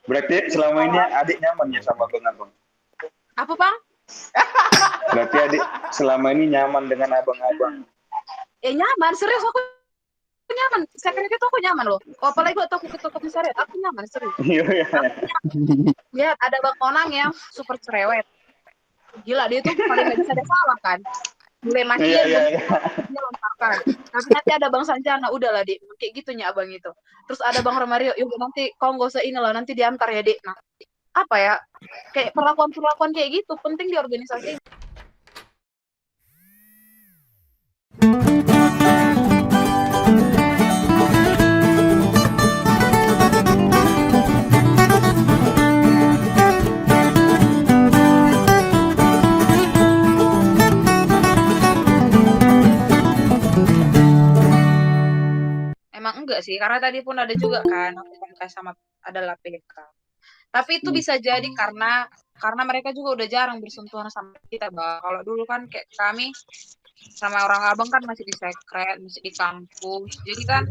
Berarti selama ini adik nyaman ya sama abang-abang. Apa bang? Berarti adik selama ini nyaman dengan abang-abang. Nyaman, serius aku nyaman. Secret itu aku nyaman loh. Apalagi waktu aku ketua komisariat, aku nyaman serius. Iya, iya. Aku lihat ada bang Onang yang super cerewet. Gila dia tuh paling gak bisa disalahkan. Mulai Iya, makian, iya, iya. dia lontarkan. Tapi nanti ada bang Sanjana, udahlah dik, kayak gitunya abang itu. Terus ada bang Romario, yuk nanti kau nggak usah inilah, nanti diantar ya dik. Nah, apa ya? Kayak perlakuan-perlakuan kayak gitu penting di organisasi. Emang enggak sih, karena tadi pun ada juga kan aku komunikasi sama adalah PK. Tapi itu bisa jadi karena mereka juga udah jarang bersentuhan sama kita, Bang. Kalau dulu kan kayak kami sama orang abang kan masih di sekret, masih di kampus. Jadi kan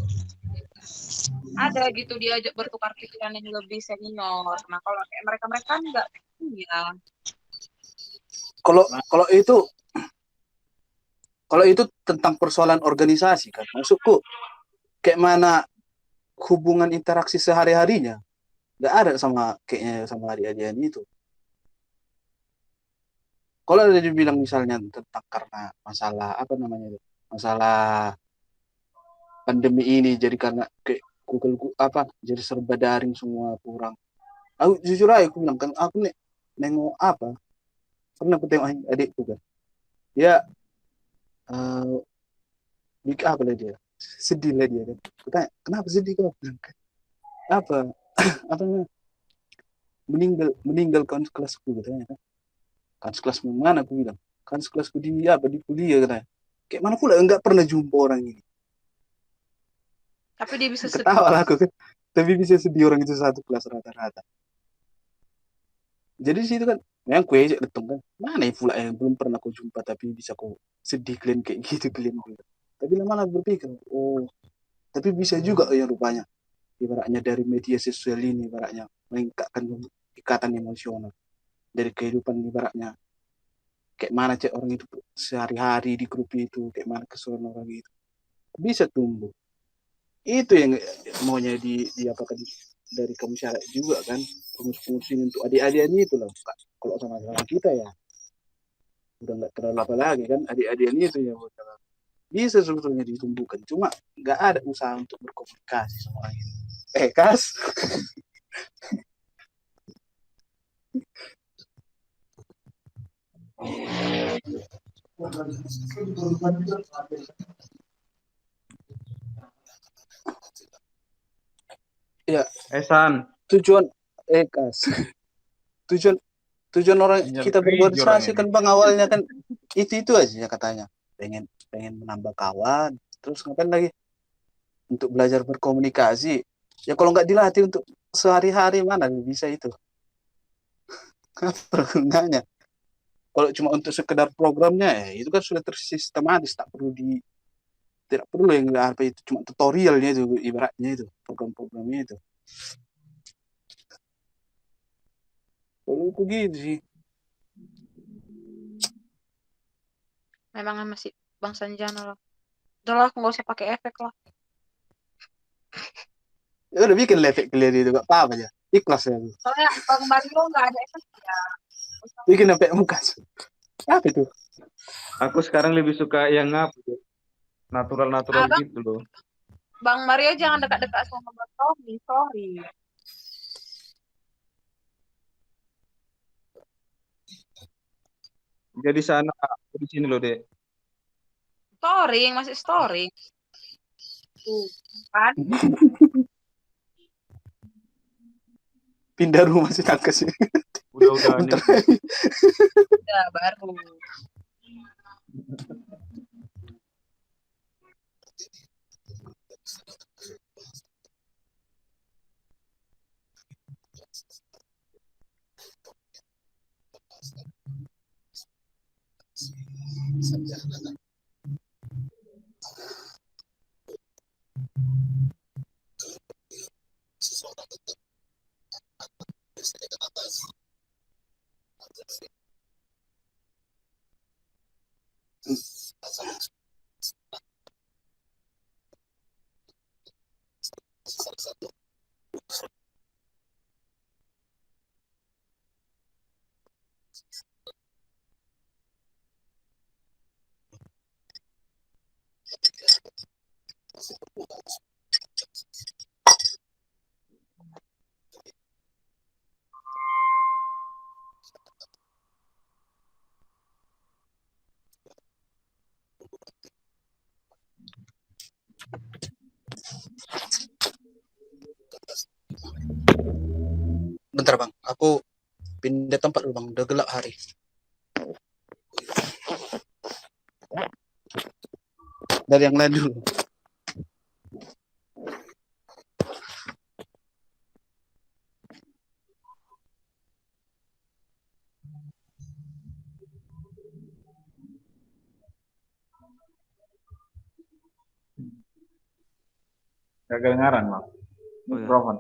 ada gitu diajak bertukar pikiran yang lebih senior. Nah, kalau kayak mereka-mereka kan enggak punya. Kalau kalau itu tentang persoalan organisasi kan, maksudku kayak mana hubungan interaksi sehari-harinya nggak ada sama kayaknya sama adik-adikan itu. Kalau ada dibilang misalnya tentang karena masalah apa namanya itu, masalah pandemi ini jadi karena kayak Google apa jadi serba daring semua kurang. Aku jujur aja aku bilang kan aku nih nengok apa pernah aku tengok adikku kan dia bikin apa lah dia sedih lah dia kan. Aku tanya kenapa sedih kau? Bilang, apa apa namanya meninggal kawan kelasku katanya kan. Kawan kelasmu mana aku bilang kawan kelasku di apa di kuliah katanya. Kayak mana pula enggak pernah jumpa orang ini. Tapi dia bisa sedih. Ketawa lah aku kan. Tapi bisa sedih orang itu satu kelas rata-rata. Jadi di situ kan yang kue aja ketemu kan. Mana ya pula yang belum pernah aku jumpa tapi bisa aku sedih kalian kayak gitu kalian bilang. Tapi lama-lama berpikir, oh, tapi bisa juga yang rupanya ibaratnya dari media sosial ini ibaratnya meningkatkan ikatan emosional dari kehidupan ibaratnya kayak mana cek orang itu sehari-hari di grup itu kayak mana keseruan orang itu bisa tumbuh itu yang maunya di apa kan dari kamu syarat juga kan pengus-pengus ini untuk adik-adik ini itu loh kalau sama-sama kita ya udah nggak terlalu apa lagi kan adik-adik ini itu ya bisa sebetulnya ditumbuhkan cuma nggak ada usaha untuk berkomunikasi sama orang ini kas ya Esan, tujuan kas tujuan tujuan orang kita berorganisasi kan bang awalnya kan itu aja ya katanya pengen pengen menambah kawan terus ngapain lagi untuk belajar berkomunikasi ya kalau nggak dilatih untuk sehari-hari mana bisa itu apa gunanya kalau cuma untuk sekedar programnya itu kan sudah tersistematis tak perlu tidak perlu yang apa itu cuma tutorialnya itu ibaratnya itu program-programnya itu kalau aku gitu sih Memang masih bang Sanjana lah. Udahlah, aku nggak usah pakai efek lah. ya udah bikin efek kalian itu gak apa-apa aja ikhlas ya Soalnya bang Mario nggak ada efek ya. bikin efek muka apa itu aku sekarang lebih suka yang apa tuh? Natural-natural Abang, gitu loh. bang Mario jangan dekat-dekat sama bang Tommy, sorry. Jadi sana, aku di sini loh, Dek. Storing, masih storing. Tuh, kan? pindah rumah sih tangkas sih Udah nih. bentar Udah, baru. Bentar bang, aku pindah tempat dulu bang, udah gelap hari. Dari yang lain dulu. Gak kedengaran, Bang. Oh, ya. Mikrofon.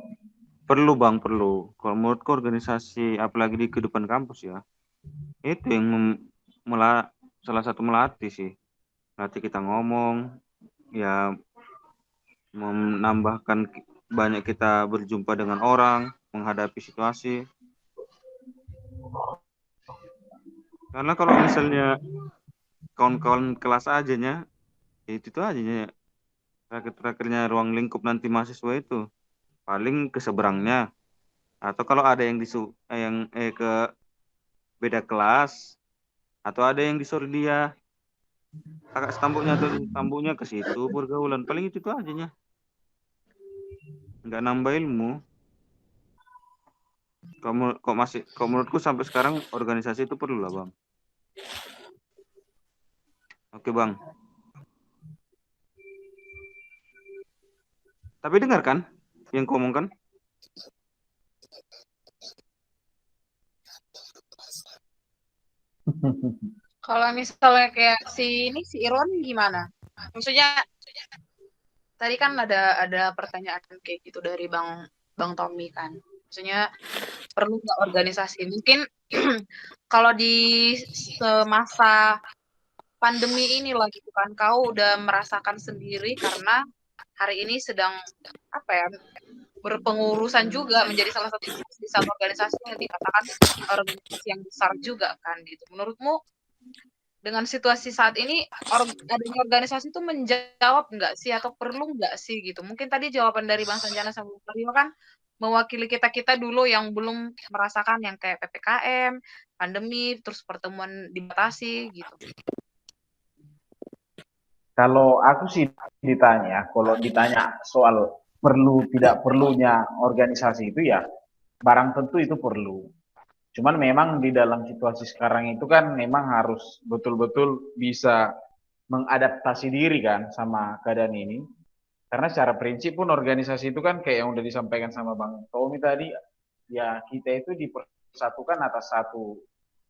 Perlu bang, perlu. Kalau menurutku organisasi, apalagi di kehidupan kampus ya, itu yang salah satu melatih sih. Melatih kita ngomong, ya menambahkan banyak kita berjumpa dengan orang, menghadapi situasi. Karena kalau misalnya kawan-kawan kelas ajanya, ya itu tuh ajanya. Terakhir-terakhirnya ruang lingkup nanti mahasiswa itu paling ke seberangnya, atau kalau ada yang ke beda kelas, atau ada yang disuruh dia kakak setambuknya atau setambuknya ke situ pergaulan, paling itu tuh ajanya, nggak nambah ilmu. Kalau menurutku sampai sekarang organisasi itu perlu lah bang. Oke bang, tapi dengar kan yang ku omongkan? Kalau misalnya kayak si Irwan gimana? Maksudnya tadi kan ada pertanyaan kayak gitu dari Bang Tommy kan. Maksudnya perlu nggak organisasi? Mungkin kalau di semasa pandemi ini lah gitu kan, kau udah merasakan sendiri karena hari ini sedang apa ya, berpengurusan juga menjadi salah satu di satu organisasi yang dikatakan organisasi yang besar juga kan gitu. Menurutmu dengan situasi saat ini adanya organisasi itu menjawab nggak sih atau perlu nggak sih gitu? Mungkin tadi jawaban dari Bang Sanjana sama Bang Mario kan mewakili kita dulu yang belum merasakan yang kayak PPKM, pandemi, terus pertemuan dibatasi gitu. Kalau aku sih kalau ditanya soal perlu tidak perlunya organisasi itu ya barang tentu itu perlu. Cuman memang di dalam situasi sekarang itu kan memang harus betul-betul bisa mengadaptasi diri kan sama keadaan ini. Karena secara prinsip pun organisasi itu kan kayak yang udah disampaikan sama Bang Tommy tadi, ya kita itu dipersatukan atas satu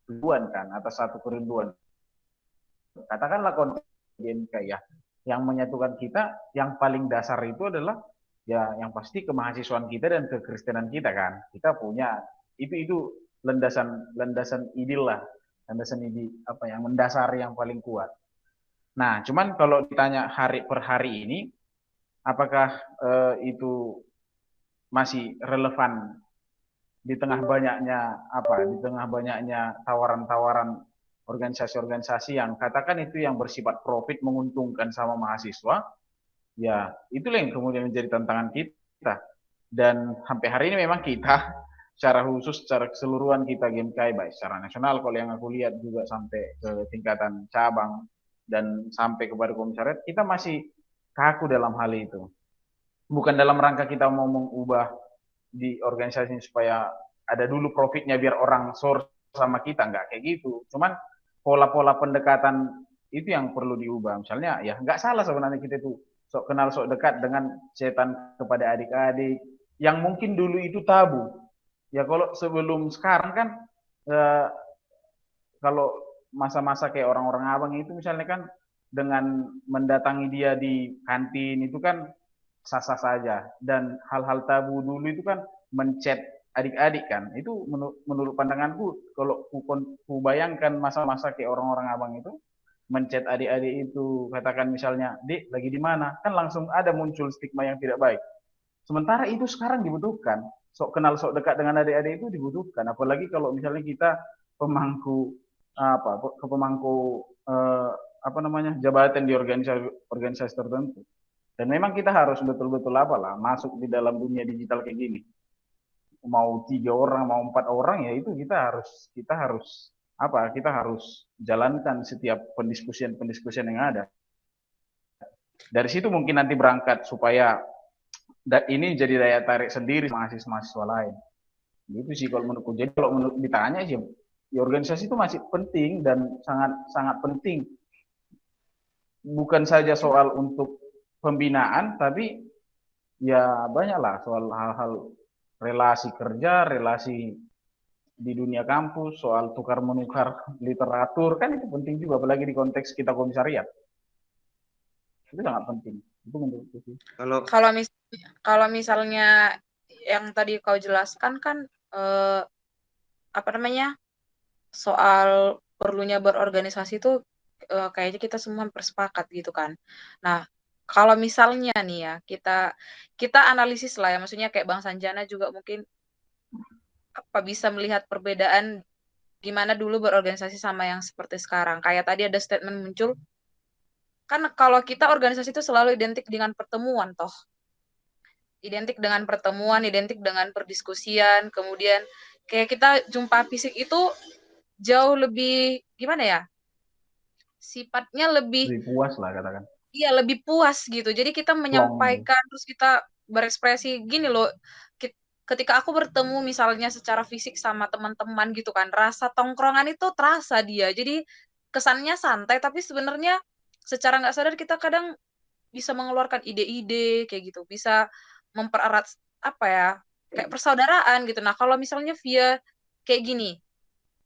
tujuan kan, atas satu kerinduan. Katakanlah KMK ya, yang menyatukan kita yang paling dasar itu adalah ya yang pasti kemahasiswaan kita dan kekristenan kita kan. Kita punya itu landasan idil lah, landasan ide apa yang mendasari yang paling kuat. Nah, cuman kalau ditanya hari per hari ini, apakah itu masih relevan di tengah banyaknya tawaran-tawaran organisasi-organisasi yang katakan itu yang bersifat profit menguntungkan sama mahasiswa, ya itulah yang kemudian menjadi tantangan kita. Dan sampai hari ini memang kita secara khusus, secara keseluruhan kita GMKI, baik secara nasional kalau yang aku lihat juga sampai ke tingkatan cabang dan sampai kepada komisariat, kita masih kaku dalam hal itu. Bukan dalam rangka kita mau mengubah di organisasi supaya ada dulu profitnya biar orang source sama kita, nggak kayak gitu. Cuman pola-pola pendekatan itu yang perlu diubah. Misalnya ya nggak salah sebenarnya kita itu sok kenal sok dekat dengan setan kepada adik-adik yang mungkin dulu itu tabu. Ya kalau sebelum sekarang kan kalau masa-masa kayak orang-orang abang itu misalnya kan dengan mendatangi dia di kantin itu kan sah-sah saja, dan hal-hal tabu dulu itu kan mencet adik-adik kan, itu menurut pandanganku kalau ku bayangkan masa-masa kayak orang-orang abang itu mencet adik-adik itu, katakan misalnya, "Dik, lagi di mana?" Kan langsung ada muncul stigma yang tidak baik. Sementara itu sekarang dibutuhkan. Sok kenal, sok dekat dengan adik-adik itu dibutuhkan. Apalagi kalau misalnya kita pemangku pemangku apa namanya jabatan di organisasi tertentu. Dan memang kita harus betul-betul masuk di dalam dunia digital kayak gini. Mau 3 orang, mau 4 orang ya itu kita harus jalankan setiap pendiskusian yang ada. Dari situ mungkin nanti berangkat supaya ini jadi daya tarik sendiri mahasiswa lain. Gitu sih kalau menurutku. Jadi kalau menurut ditanya sih, ya organisasi itu masih penting dan sangat sangat penting. Bukan saja soal untuk pembinaan, tapi ya banyaklah soal hal-hal relasi kerja, relasi di dunia kampus, soal tukar menukar literatur, kan itu penting juga, apalagi di konteks kita komisariat. Itu sangat penting. Itu menurutku sih. Kalau misalnya yang tadi kau jelaskan kan soal perlunya berorganisasi itu kayaknya kita semua bersepakat gitu kan. Nah, kalau misalnya nih ya kita analisis lah ya, maksudnya kayak Bang Sanjana juga mungkin bisa melihat perbedaan gimana dulu berorganisasi sama yang seperti sekarang. Kayak tadi ada statement muncul, kan kalau kita organisasi itu selalu identik dengan pertemuan toh. Identik dengan pertemuan, identik dengan perdiskusian, kemudian kayak kita jumpa fisik itu jauh lebih gimana ya? Sifatnya lebih puas lah katakan. Iya, lebih puas gitu. Jadi kita menyampaikan terus kita berekspresi gini loh. Ketika aku bertemu misalnya secara fisik sama teman-teman gitu kan, rasa tongkrongan itu terasa dia. Jadi kesannya santai tapi sebenarnya secara nggak sadar kita kadang bisa mengeluarkan ide-ide kayak gitu, bisa mempererat kayak persaudaraan gitu. Nah, kalau misalnya via kayak gini,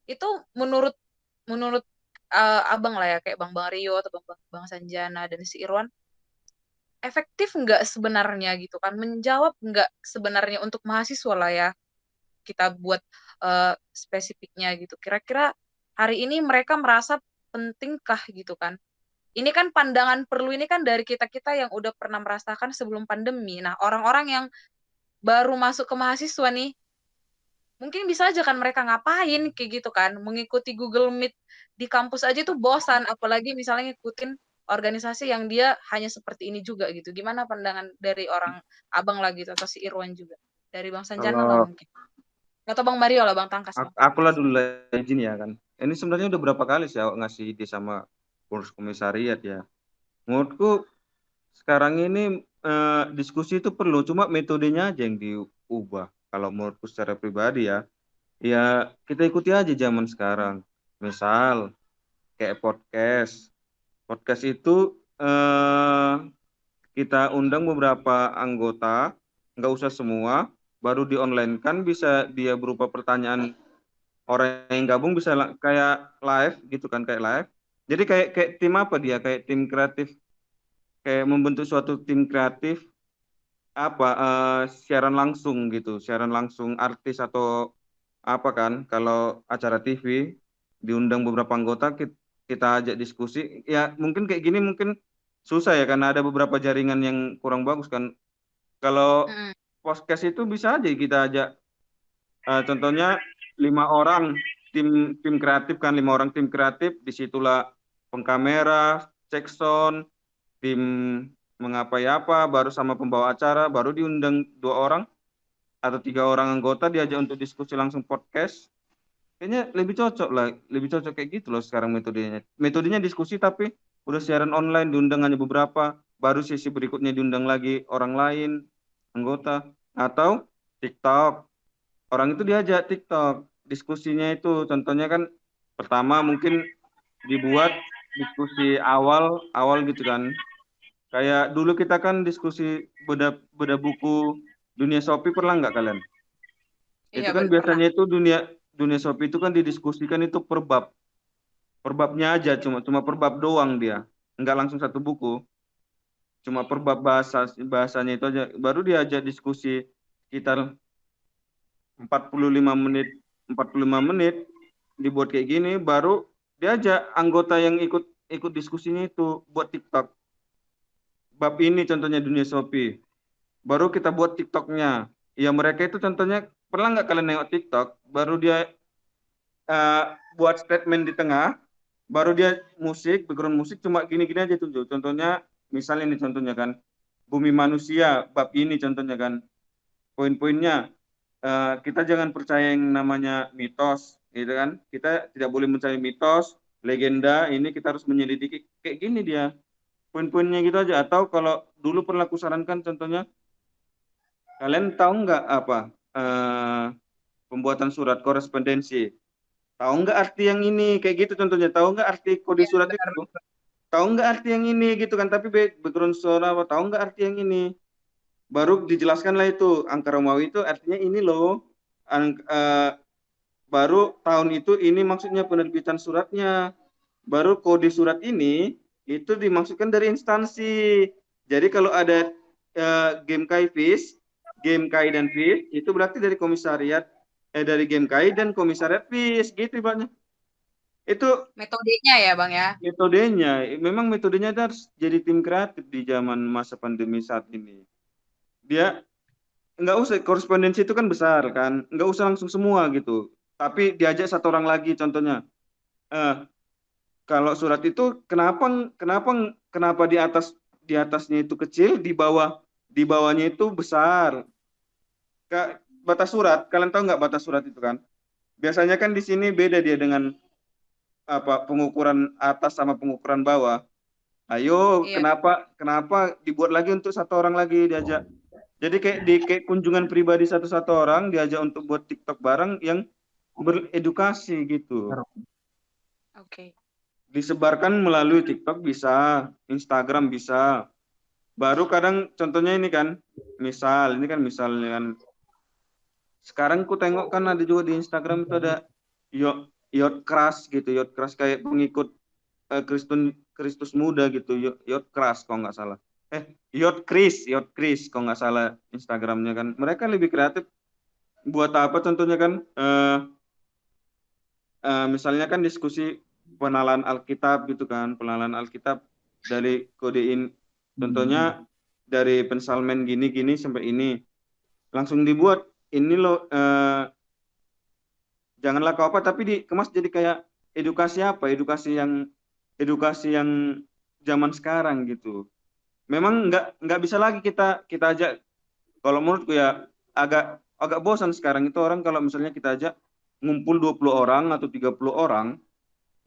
itu menurut abang lah ya, kayak Bang Rio atau Bang Sanjana dan si Irwan, efektif nggak sebenarnya gitu kan, menjawab nggak sebenarnya untuk mahasiswa lah ya, kita buat spesifiknya gitu. Kira-kira hari ini mereka merasa pentingkah gitu kan. Ini kan pandangan perlu ini kan dari kita-kita yang udah pernah merasakan sebelum pandemi. Nah, orang-orang yang baru masuk ke mahasiswa nih, mungkin bisa aja kan mereka ngapain kayak gitu kan, mengikuti Google Meet di kampus aja tuh bosan, apalagi misalnya ngikutin organisasi yang dia hanya seperti ini juga gitu. Gimana pandangan dari orang abang lah gitu, atau si Irwan juga, dari Bang Sanjana lah Kalau mungkin, atau Bang Mario lah, Bang Tangkas. aku lah dulu lah izin ya kan. Ini sebenarnya udah berapa kali sih awak ngasih ide sama pengurus komisariat ya. Menurutku sekarang ini diskusi itu perlu, cuma metodenya aja yang diubah. Kalau menurutku secara pribadi ya kita ikuti aja zaman sekarang. Misal kayak podcast. Podcast itu kita undang beberapa anggota, nggak usah semua, baru di online kan, bisa dia berupa pertanyaan, orang yang gabung bisa kayak live gitu kan, kayak live. Jadi kayak tim apa dia, kayak tim kreatif, kayak membentuk suatu tim kreatif siaran langsung gitu, siaran langsung artis atau apa kan. Kalau acara TV diundang beberapa anggota, kita ajak diskusi ya. Mungkin kayak gini mungkin susah ya karena ada beberapa jaringan yang kurang bagus kan. Kalau podcast itu bisa aja kita ajak contohnya 5 orang tim kreatif kan, 5 orang tim kreatif, disitulah pengkamera, cek sound, tim mengapai apa, baru sama pembawa acara, baru diundang 2 orang atau 3 orang anggota, diajak untuk diskusi langsung podcast. Kayaknya lebih cocok kayak gitu loh sekarang metodenya. Metodenya diskusi tapi udah siaran online, diundang hanya beberapa, baru sesi berikutnya diundang lagi orang lain, anggota. Atau TikTok, orang itu diajak TikTok, diskusinya itu contohnya kan, pertama mungkin dibuat diskusi awal gitu kan. Kayak dulu kita kan diskusi beda buku dunia Shopee, pernah nggak kalian? Itu kan biasanya itu dunia Shopee itu kan didiskusikan itu per bab. Per babnya aja, cuma per bab doang dia. Nggak langsung satu buku. Cuma per bab bahasanya itu aja. Baru diajak diskusi sekitar 45 menit dibuat kayak gini, baru diajak anggota yang ikut diskusinya itu buat TikTok. Bab ini contohnya dunia Shopee. baru kita buat TikToknya. Ya mereka itu contohnya, pernah nggak kalian nengok TikTok, baru dia buat statement di tengah, baru dia musik, background musik cuma gini-gini aja tunjuk. Contohnya, misalnya ini contohnya kan, bumi manusia, bab ini contohnya kan, poin-poinnya, kita jangan percaya yang namanya mitos, gitu kan? Kita tidak boleh mencari mitos, legenda, ini kita harus menyelidiki, kayak gini dia. Poin-poinnya gitu aja. Atau kalau dulu pernah aku sarankan contohnya, kalian tahu nggak apa pembuatan surat korespondensi? Tahu nggak arti yang ini? Kayak gitu contohnya. Tahu nggak arti kode Iya, surat benar. itu? Tahu nggak arti yang ini gitu kan? Tapi background suara apa? Tahu nggak arti yang ini? Baru dijelaskan lah itu. Angka Romawi itu artinya ini loh. Baru tahun itu ini maksudnya penerbitan suratnya. Baru kode surat ini itu dimaksudkan dari instansi. Jadi kalau ada game Kai Fish, game Kai dan Fish itu berarti dari komisariat dari game Kai dan komisariat Fish gitu ibaratnya. Itu Metodenya ya, Bang ya. metodenya. Memang metodenya harus jadi tim kreatif di zaman masa pandemi saat ini. Dia nggak usah korespondensi itu kan besar kan, nggak usah langsung semua gitu. Tapi diajak satu orang lagi contohnya. Kalau surat itu kenapa di atasnya itu kecil, di bawahnya itu besar. Batas surat, kalian tahu nggak batas surat itu kan? Biasanya kan di sini beda dia dengan apa pengukuran atas sama pengukuran bawah. Ayo, Iya. kenapa dibuat lagi untuk satu orang lagi diajak? Jadi kayak kunjungan pribadi satu-satu orang diajak untuk buat TikTok bareng yang beredukasi gitu. Oke. Disebarkan melalui TikTok bisa, Instagram bisa. Baru kadang contohnya ini kan, ini kan misalnya kan. Sekarang ku tengok kan ada juga di Instagram itu ada yacht crush gitu, yacht crush kayak pengikut Kristus muda gitu, yacht crush kalau nggak salah. Yacht Chris kalau nggak salah Instagramnya kan. Mereka lebih kreatif buat apa contohnya kan? Misalnya kan diskusi penalaan Alkitab gitu kan, penalaan Alkitab dari kodein, contohnya dari pensalmen gini sampai ini, langsung dibuat ini loh, janganlah kau apa, tapi dikemas jadi kayak edukasi yang zaman sekarang gitu. Memang nggak bisa lagi kita ajak, kalau menurutku ya agak bosan sekarang itu orang kalau misalnya kita ajak ngumpul 20 orang atau 30 orang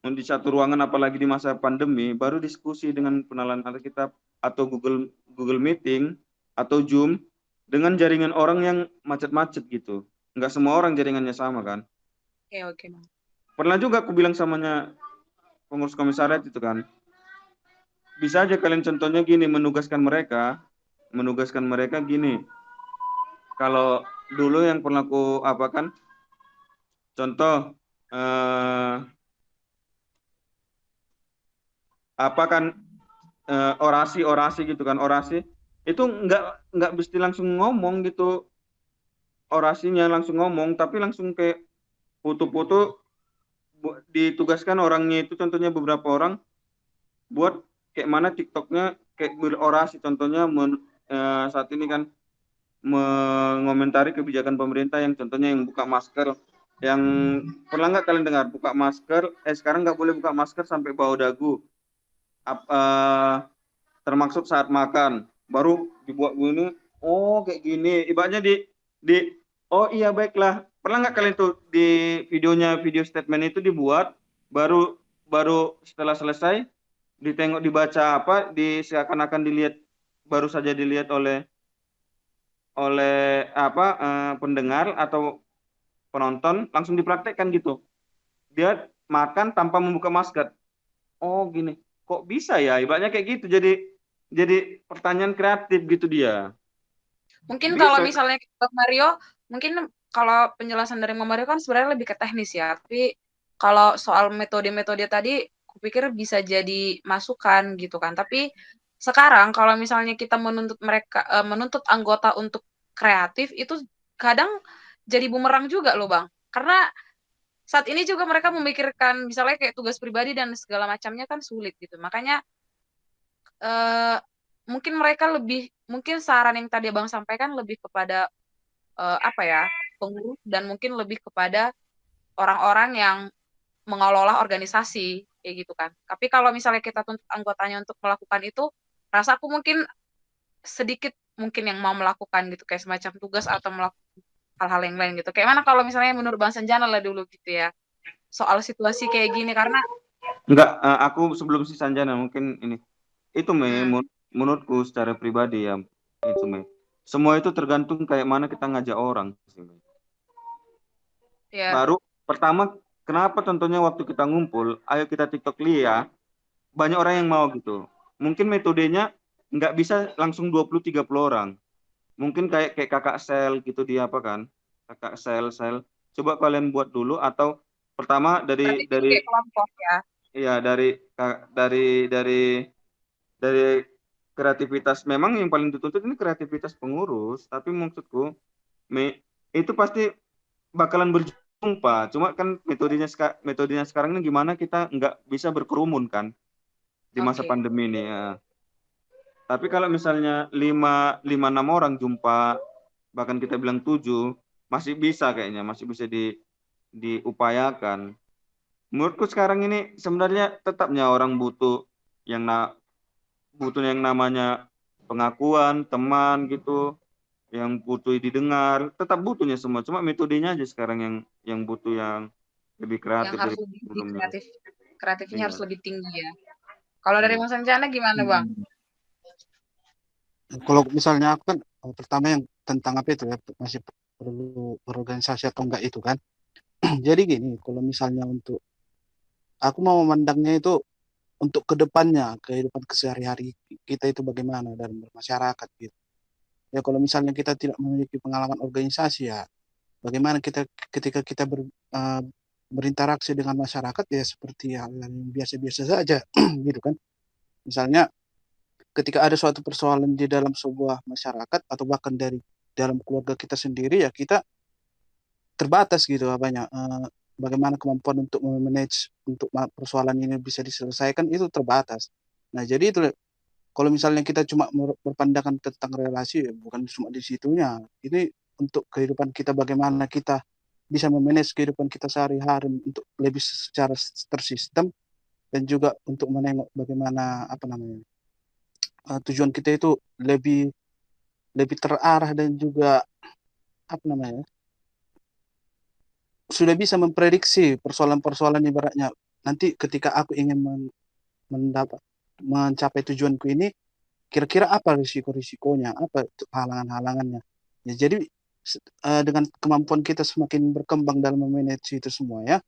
di satu ruangan, apalagi di masa pandemi, baru diskusi dengan penalaan Alkitab atau Google Meeting atau Zoom dengan jaringan orang yang macet-macet gitu. Nggak semua orang jaringannya sama kan. Oke, Bang. Pernah juga aku bilang samanya pengurus komisariat itu kan, bisa aja kalian contohnya gini, menugaskan mereka gini. Kalau dulu yang pernah aku apakan, contoh apa kan orasi gitu kan, orasi itu nggak mesti langsung ngomong gitu, orasinya langsung ngomong, tapi langsung kayak foto-foto, ditugaskan orangnya itu contohnya beberapa orang buat kayak mana TikToknya kayak berorasi, contohnya saat ini kan mengomentari kebijakan pemerintah yang contohnya yang buka masker, yang pernah nggak kalian dengar buka masker, sekarang nggak boleh buka masker sampai bau dagu, termasuk saat makan, baru dibuat gini, oh kayak gini, ibaratnya oh iya baiklah. Pernah nggak kalian tuh di video statement itu dibuat, baru setelah selesai ditengok, dibaca apa, seakan-akan baru saja dilihat oleh pendengar atau penonton, langsung dipraktekkan gitu. Dia makan tanpa membuka masker. Oh gini, kok bisa ya? Ibaratnya kayak gitu. Jadi pertanyaan kreatif gitu dia. Mungkin Bisa. kalau misalnya Bang Mario, mungkin kalau penjelasan dari Bang Mario kan sebenarnya lebih ke teknis ya. Tapi kalau soal metode-metode tadi, kupikir bisa jadi masukan gitu kan. Tapi sekarang kalau misalnya kita menuntut anggota untuk kreatif, itu kadang jadi bumerang juga loh Bang. Karena saat ini juga mereka memikirkan misalnya kayak tugas pribadi dan segala macamnya kan sulit gitu. Makanya mungkin mereka lebih, mungkin saran yang tadi Abang sampaikan lebih kepada apa ya, pengurus dan mungkin lebih kepada orang-orang yang mengelola organisasi kayak gitu kan. Tapi kalau misalnya kita tuntut anggotanya untuk melakukan itu, rasa aku mungkin sedikit mungkin yang mau melakukan gitu kayak semacam tugas atau melakukan hal-hal yang lain gitu. Kayak mana kalau misalnya menurut Bang Sanjana lah dulu gitu ya, soal situasi kayak gini karena Enggak, aku sebelum si Sanjana mungkin ini. Itu hmm, menurutku secara pribadi ya, itu semua itu tergantung kayak mana kita ngajak orang sih, Mei. ya Baru pertama, kenapa tentunya waktu kita ngumpul, ayo kita TikTok Lia, banyak orang yang mau gitu. Mungkin metodenya nggak bisa langsung 20-30 orang. Mungkin kayak kayak kakak sel gitu dia apa kan? Kakak sel. Coba kalian buat dulu atau pertama berarti itu dari kayak kelompok ya. ya dari kreativitas, memang yang paling dituntut ini kreativitas pengurus, tapi maksudku itu pasti bakalan berjumpa. Cuma kan metodenya sekarang ini gimana kita nggak bisa berkerumun kan di masa Oke. pandemi ini ya. Tapi kalau misalnya lima enam orang jumpa, bahkan kita bilang 7, masih bisa kayaknya, masih bisa diupayakan. Menurutku sekarang ini sebenarnya tetapnya orang yang butuh yang namanya pengakuan, teman gitu, yang butuh didengar, tetap butuhnya semua. Cuma metodenya aja sekarang yang butuh yang lebih Yang kreatif dari harus lebih sebelumnya. kreatif, kreatifnya harus Iya, lebih tinggi ya. Kalau dari iya. Bang Sanjana gimana Bang? Hmm. Kalau misalnya aku kan pertama yang tentang apa itu ya, masih perlu berorganisasi atau enggak itu kan. Jadi gini, kalau misalnya untuk aku mau memandangnya itu untuk kedepannya kehidupan kesehari-hari kita itu bagaimana dalam bermasyarakat gitu. Ya kalau misalnya kita tidak memiliki pengalaman organisasi ya bagaimana kita ketika kita berinteraksi dengan masyarakat ya seperti hal yang biasa-biasa saja gitu kan. Misalnya ketika ada suatu persoalan di dalam sebuah masyarakat atau bahkan dari dalam keluarga kita sendiri ya kita terbatas gitu apanya bagaimana kemampuan untuk memanage untuk persoalan ini bisa diselesaikan itu terbatas. Nah, jadi itu kalau misalnya kita cuma berpandangan tentang relasi ya bukan cuma di situnya. Ini untuk kehidupan kita bagaimana kita bisa memanage kehidupan kita sehari-hari untuk lebih secara tersistem dan juga untuk menengok bagaimana apa namanya tujuan kita itu lebih lebih terarah dan juga apa namanya sudah bisa memprediksi persoalan-persoalan ibaratnya nanti ketika aku ingin mendapat mencapai tujuanku ini kira-kira apa risiko-risikonya apa halangan-halangannya ya jadi dengan kemampuan kita semakin berkembang dalam memanage itu semua ya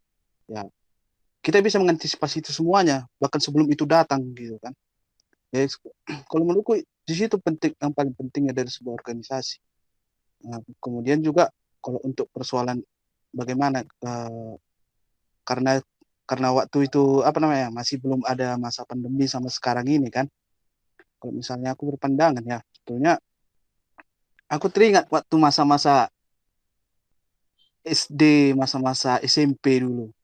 ya kita bisa mengantisipasi itu semuanya bahkan sebelum itu datang gitu kan ya kalau menurutku di situ penting yang paling pentingnya dari sebuah organisasi. Nah, kemudian juga kalau untuk persoalan bagaimana karena karena waktu itu apa namanya masih belum ada masa pandemi sama sekarang ini kan. Kalau misalnya aku berpandangan ya sebetulnya aku teringat waktu masa-masa SD, masa-masa SMP dulu.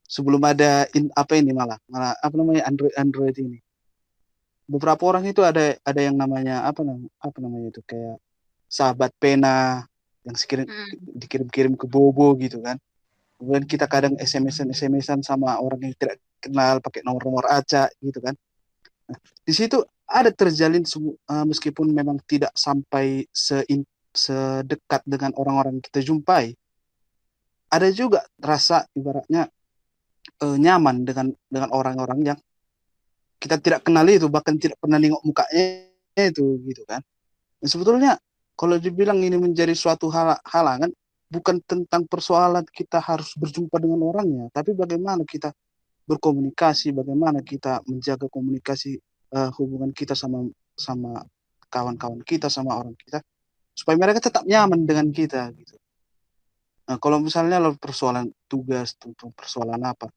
Sebelum ada apa ini malah apa namanya Android ini. Beberapa orang itu ada yang namanya apa namanya itu kayak sahabat pena yang dikirim-kirim ke Bobo gitu kan. Kemudian kita kadang SMS-an sama orang yang tidak kenal pakai nomor-nomor acak gitu kan. Nah, di situ ada terjalin meskipun memang tidak sampai sedekat dengan orang-orang yang kita jumpai. Ada juga rasa ibaratnya nyaman dengan orang-orang yang kita tidak kenal itu bahkan tidak pernah nengok mukanya itu gitu kan. Dan sebetulnya kalau dibilang ini menjadi suatu halangan bukan tentang persoalan kita harus berjumpa dengan orangnya, tapi bagaimana kita berkomunikasi, bagaimana kita menjaga komunikasi hubungan kita sama sama kawan-kawan kita sama orang kita supaya mereka tetap nyaman dengan kita gitu. Nah, kalau misalnya lo persoalan tugas tentang persoalan apa,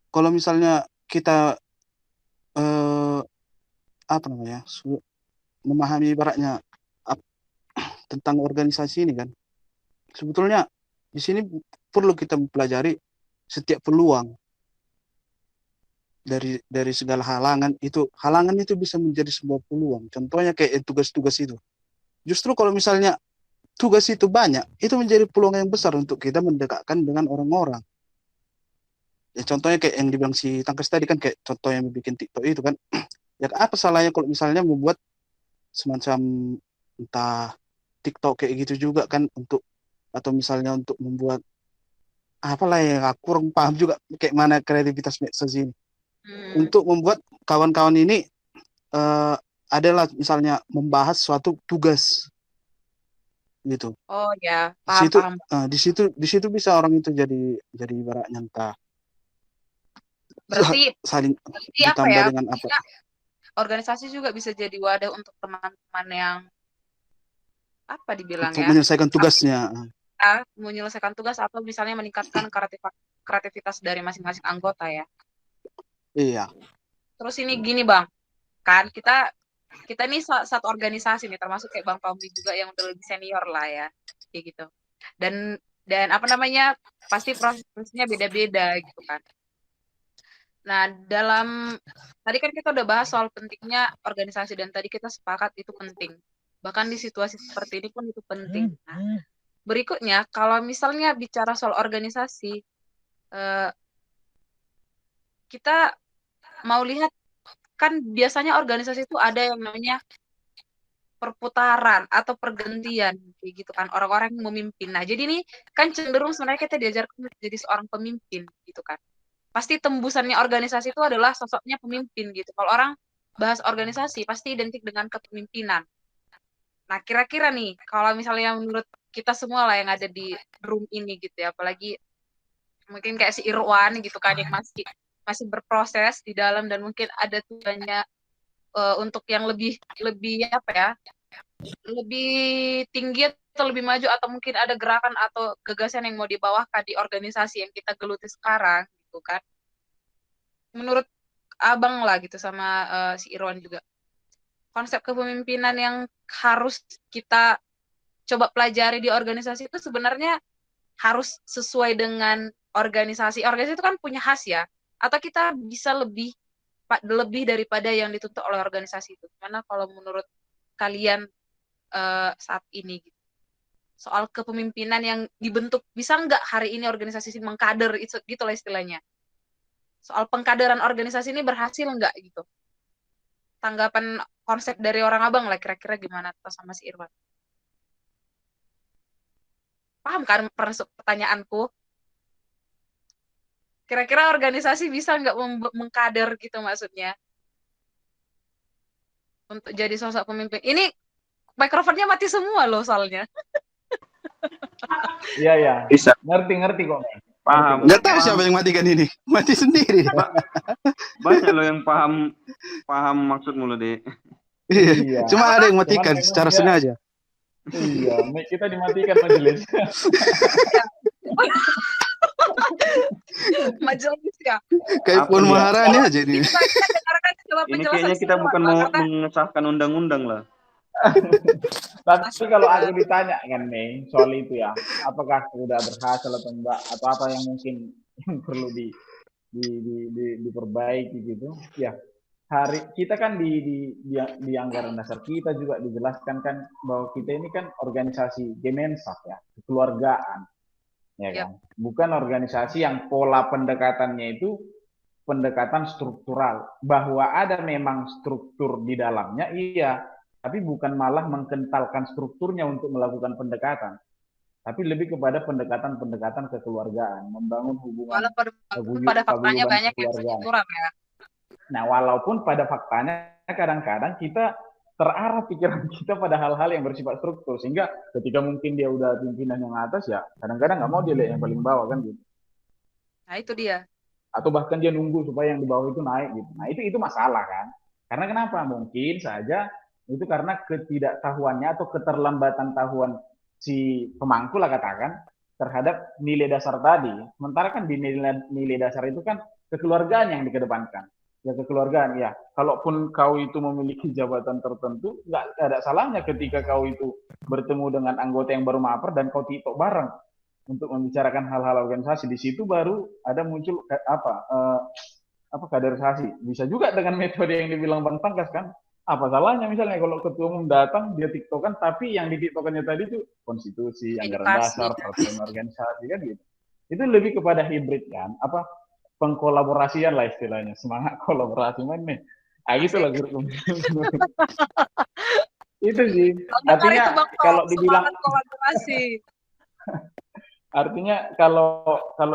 kalau misalnya kita apa namanya memahami ibaratnya tentang organisasi ini kan, sebetulnya di sini perlu kita mempelajari setiap peluang. dari segala halangan itu bisa menjadi sebuah peluang. Contohnya kayak tugas-tugas itu. Justru kalau misalnya tugas itu banyak, itu menjadi peluang yang besar untuk kita mendekatkan dengan orang-orang. Ya contohnya kayak yang dibilang si Tangkas tadi kan, kayak contoh yang bikin TikTok itu kan. Ya apa salahnya kalau misalnya membuat semacam entah TikTok kayak gitu juga kan, atau misalnya untuk membuat apalah yang aku kurang paham juga kayak mana kreativitas medsos ini. Untuk membuat kawan-kawan ini adalah misalnya membahas suatu tugas gitu. Oh ya, Di situ paham. di situ bisa orang itu jadi ibaratnya entah Berarti saling apa ditambah ya? dengan apa Kita organisasi juga bisa jadi wadah untuk teman-teman yang apa untuk dibilangnya? menyelesaikan tugasnya. Menyelesaikan tugas atau misalnya meningkatkan kreativitas dari masing-masing anggota ya. Iya. Terus ini gini Bang, kan kita nih satu organisasi nih, termasuk kayak Bang Tommy juga yang udah lebih senior lah ya, kayak gitu. Dan apa namanya, pasti prosesnya beda-beda gitu kan. Nah, tadi kan kita udah bahas soal pentingnya organisasi dan tadi kita sepakat itu penting. Bahkan di situasi seperti ini pun itu penting. Nah, berikutnya kalau misalnya bicara soal organisasi, kita mau lihat kan biasanya organisasi itu ada yang namanya perputaran atau pergantian kayak gitu kan, orang-orang yang memimpin. Nah, jadi ini kan cenderung sebenarnya kita diajarkan jadi seorang pemimpin gitu kan. Pasti tembusannya organisasi itu adalah sosoknya pemimpin gitu. Kalau orang bahas organisasi pasti identik dengan kepemimpinan. Nah, kira-kira nih kalau misalnya menurut kita semua lah yang ada di room ini gitu ya, apalagi mungkin kayak si Irwan gitu kan yang masih berproses di dalam dan mungkin ada tujuannya untuk yang lebih apa ya, lebih tinggi atau lebih maju, atau mungkin ada gerakan atau gagasan yang mau dibawakan di organisasi yang kita geluti sekarang gitu kan. Menurut Abang lah gitu sama si Irwan juga, konsep kepemimpinan yang harus kita coba pelajari di organisasi itu sebenarnya harus sesuai dengan organisasi. Organisasi itu kan punya khas ya, atau kita bisa lebih daripada yang dituntut oleh organisasi itu. Gimana kalau menurut kalian saat ini gitu? Soal kepemimpinan yang dibentuk, bisa nggak hari ini organisasi ini mengkader, gitu lah istilahnya. Soal pengkaderan organisasi ini berhasil nggak gitu? Tanggapan konsep dari orang Abang lah kira-kira gimana tuh sama si Irwan? Paham kan pertanyaanku? Kira-kira organisasi bisa nggak mengkader gitu maksudnya? Untuk jadi sosok pemimpin. Ini mikrofonnya mati semua loh soalnya. Iya. Bisa. Ngerti kok. Paham. Nggak tahu siapa yang matikan ini. Mati sendiri. Banyak loh yang paham maksudmu loh, Dek. Iya. Cuma ada yang matikan secara sengaja. Iya, kita dimatikan majelis. Majelis ya. Kayak Puan Maharani aja ini. Ini kayaknya kita bukan mau mengesahkan undang-undang lah. Tapi kalau aku ditanya kan nih soal itu ya, apakah sudah berhasil atau enggak, atau apa yang mungkin perlu diperbaiki gitu ya. Kita kan di anggaran dasar kita juga dijelaskan kan bahwa kita ini kan organisasi Gemensaf ya, kekeluargaan ya kan, bukan organisasi yang pola pendekatannya itu pendekatan struktural, bahwa ada memang struktur di dalamnya iya, tapi bukan malah mengkentalkan strukturnya untuk melakukan pendekatan, tapi lebih kepada pendekatan kekeluargaan, membangun hubungan. Walaupun pada faktanya banyak yang struktural ya. Nah, walaupun pada faktanya kadang-kadang kita terarah pikiran kita pada hal-hal yang bersifat struktur, sehingga ketika mungkin dia udah pimpinan yang atas ya kadang-kadang nggak mau dia lihat yang paling bawah kan gitu. Nah itu dia. Atau bahkan dia nunggu supaya yang di bawah itu naik gitu. Nah itu masalah kan. Karena kenapa? Mungkin saja itu karena ketidaktahuannya atau keterlambatan tahuan si pemangku lah katakan terhadap nilai dasar tadi. Sementara kan di nilai dasar itu kan kekeluargaan yang dikedepankan. Ya kekeluargaan ya. Kalaupun kau itu memiliki jabatan tertentu, nggak ada salahnya ketika kau itu bertemu dengan anggota yang baru maper dan kau tiktok bareng untuk membicarakan hal-hal organisasi. Di situ baru ada muncul kaderisasi. Bisa juga dengan metode yang dibilang Bang Pangkas kan. Apa salahnya misalnya kalau ketua umum datang dia tiktokan, tapi yang ditiktokannya tadi itu konstitusi, anggaran Edukasi. dasar, peraturan organisasi kan gitu. Itu lebih kepada hibrid kan, pengkolaborasian lah istilahnya, semangat kolaborasi mana. Gitu lah itu sih. Dengar itu Artinya Bang Tom, kalau dibilang semangat kolaborasi. artinya kalau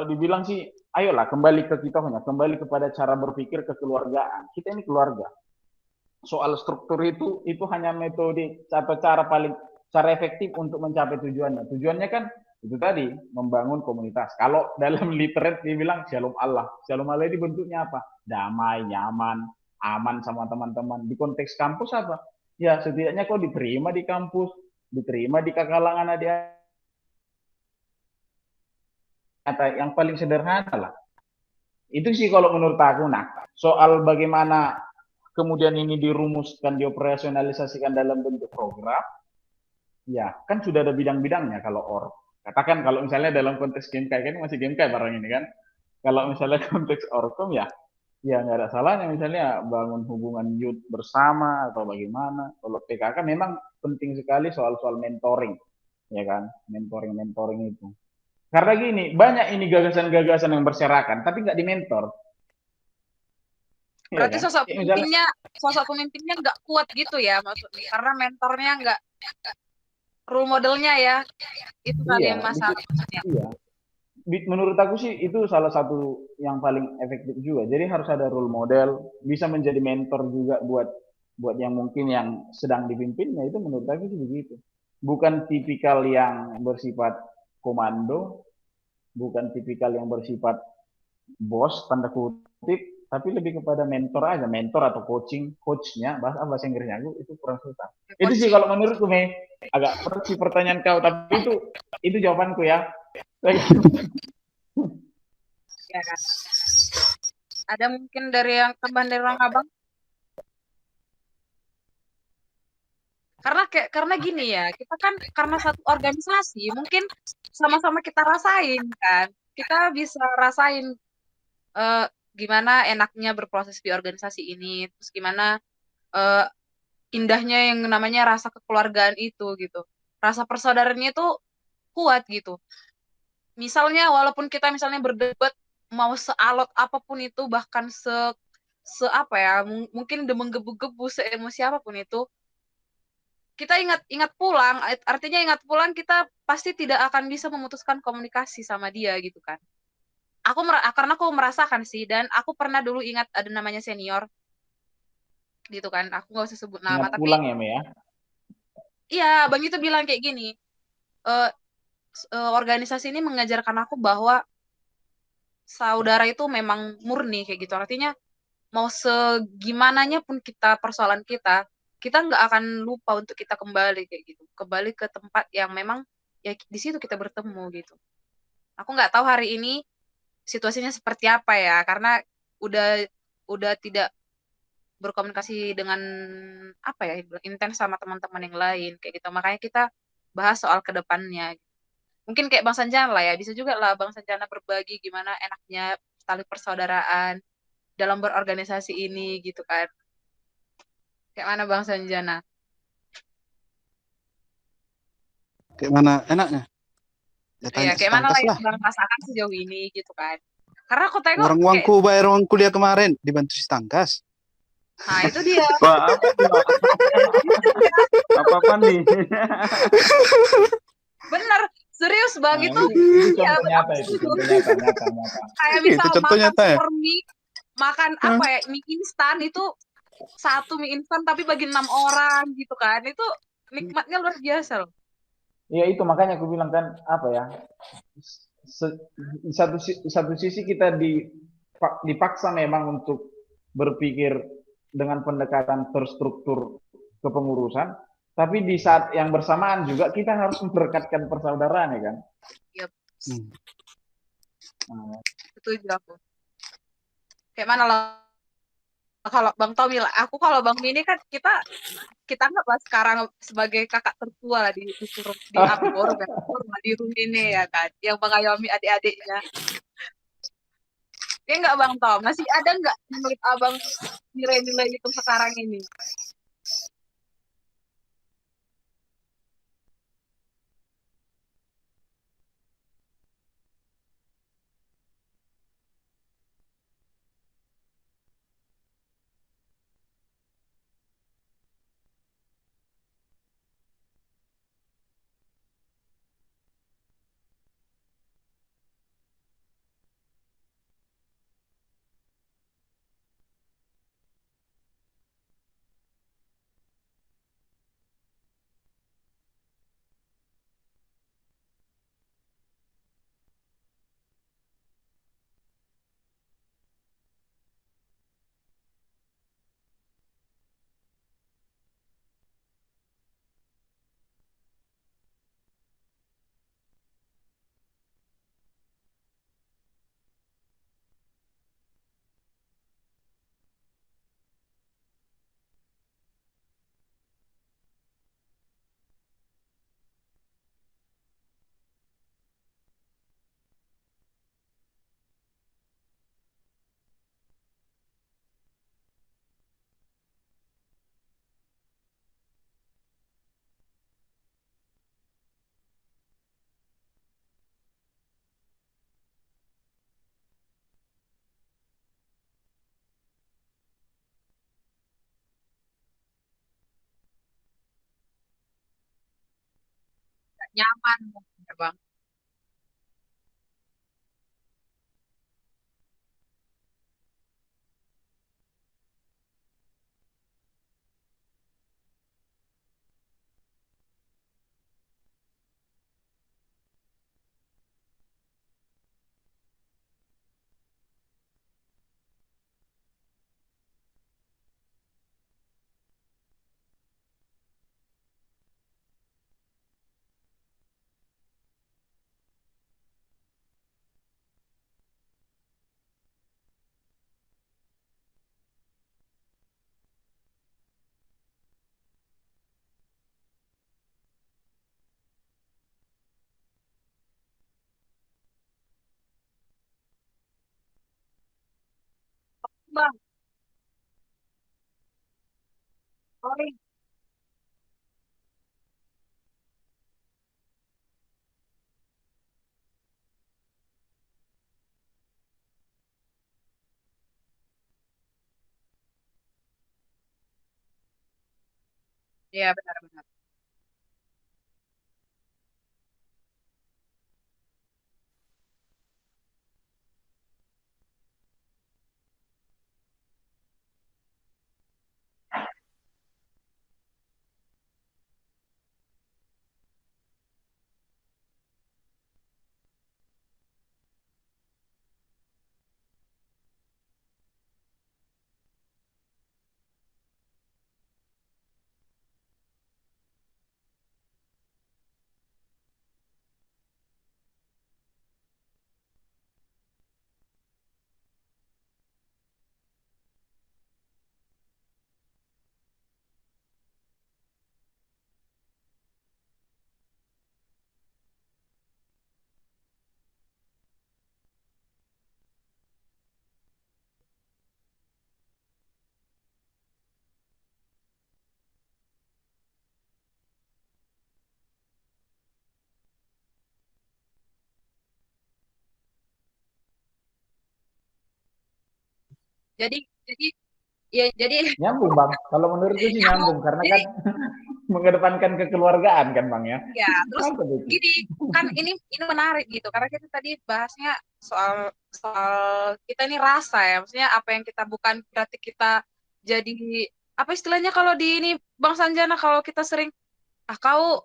dibilang sih, ayolah kembali ke kitanya, kembali kepada cara berpikir kekeluargaan. Kita ini keluarga. Soal struktur itu hanya metode atau cara efektif untuk mencapai tujuannya. Tujuannya kan itu tadi, membangun komunitas. Kalau dalam literate dibilang Shalom Allah. Shalom Allah ini bentuknya apa? Damai, nyaman, aman sama teman-teman. Di konteks kampus apa? Ya setidaknya kau diterima di kampus, diterima di kalangan adik, yang paling sederhana lah. Itu sih kalau menurut aku. Nah, soal bagaimana kemudian ini dirumuskan, dioperasionalisasikan dalam bentuk program, ya kan sudah ada bidang-bidangnya. Kalau katakan kalau misalnya dalam konteks GMK kan masih GMK barang ini kan. Kalau misalnya konteks Orkom ya nggak ada salahnya misalnya bangun hubungan youth bersama atau bagaimana. Kalau PKK memang penting sekali soal-soal mentoring, ya kan, mentoring itu. Karena gini, banyak ini gagasan-gagasan yang berserakan, tapi nggak dimentor. Berarti Ya kan? sosok pemimpinnya nggak kuat gitu ya maksudnya, karena mentornya nggak, role modelnya ya, itu kali yang masalahnya. Iya. Menurut aku sih itu salah satu yang paling efektif juga. Jadi harus ada role model, bisa menjadi mentor juga buat yang mungkin yang sedang dipimpinnya. Itu menurut aku sih begitu. Bukan tipikal yang bersifat komando, bukan tipikal yang bersifat bos tanda kutip, tapi lebih kepada mentor aja, mentor atau coachnya, bahasa Inggrisnya aku itu kurang susah. Itu sih kalau menurutku agak berat sih pertanyaan kau, tapi itu jawabanku ya. Ya kan. Ada mungkin dari yang tambahan dari orang abang? Karena gini ya, kita kan karena satu organisasi, mungkin sama-sama kita rasain kan, kita bisa rasain gimana enaknya berproses di organisasi ini, terus gimana indahnya yang namanya rasa kekeluargaan itu gitu, rasa persaudaraannya itu kuat gitu. Misalnya walaupun kita misalnya berdebat mau sealot apapun itu, bahkan apa ya, mungkin menggebu-gebu seemosi apapun itu, kita ingat pulang, artinya ingat pulang kita pasti tidak akan bisa memutuskan komunikasi sama dia gitu kan. Karena aku merasakan sih, dan aku pernah dulu ingat ada namanya senior gitu kan, aku nggak usah sebut nama, Ingat tapi pulang ya, ya? iya, Bang itu bilang kayak gini, organisasi ini mengajarkan aku bahwa saudara itu memang murni kayak gitu, artinya mau segimananya pun persoalan kita nggak akan lupa untuk kita kembali kayak gitu, kembali ke tempat yang memang ya di situ kita bertemu gitu. Aku nggak tahu hari ini situasinya seperti apa ya, karena udah tidak berkomunikasi dengan apa ya, intens sama teman-teman yang lain kayak gitu. Makanya kita bahas soal kedepannya. Mungkin kayak Bang Sanjana lah ya, bisa juga lah Bang Sanjana berbagi gimana enaknya tali persaudaraan dalam berorganisasi ini gitu kan. Kayak mana Bang Sanjana? Kayak mana enaknya? Ya Iya, tanya kayak mana lah yang lah. Bang rasakan sejauh ini gitu kan. Karena aku tengok Orang uangku bayar uang kuliah kemarin dibantu si Tangkas. Nah itu dia. Wah, apa nih? Bener, serius Bang, Nah, itu contoh nyata itu, contoh nyata. Kayak misal Itu contoh makan nyata ya? mie, makan apa ya, mie instan itu, satu mie instan tapi bagi 6 orang gitu kan, itu nikmatnya luar biasa loh. Iya itu makanya aku bilang kan apa ya, satu sisi kita dipaksa memang untuk berpikir dengan pendekatan terstruktur kepengurusan, tapi di saat yang bersamaan juga kita harus memperekatkan persaudaraan ya kan. Yep. Setuju aku. Kayak mana loh kalau Bang Tommy lah, aku kalau Bang Mini kan kita anggaplah sekarang sebagai kakak tertua lah di Ambor, di rumah ini ya kan, yang mengayomi adik-adiknya. Ya nggak Bang Tom? Masih ada nggak menurut Abang nilai-nilai itu sekarang ini? Nggak nyaman mungkin ya Bang. Bang, sorry. Iya benar-benar. Jadi jadi ya jadi Nyambung Bang. Kalau menurutku sih nyambung. nyambung karena Jadi kan mengedepankan kekeluargaan kan Bang ya. ya terus Mantap itu. gini kan ini menarik gitu karena kita tadi bahasnya soal soal kita ini rasa ya, maksudnya apa yang kita bukan berarti kita jadi apa istilahnya kalau di ini Bang Sanjana kalau kita sering kau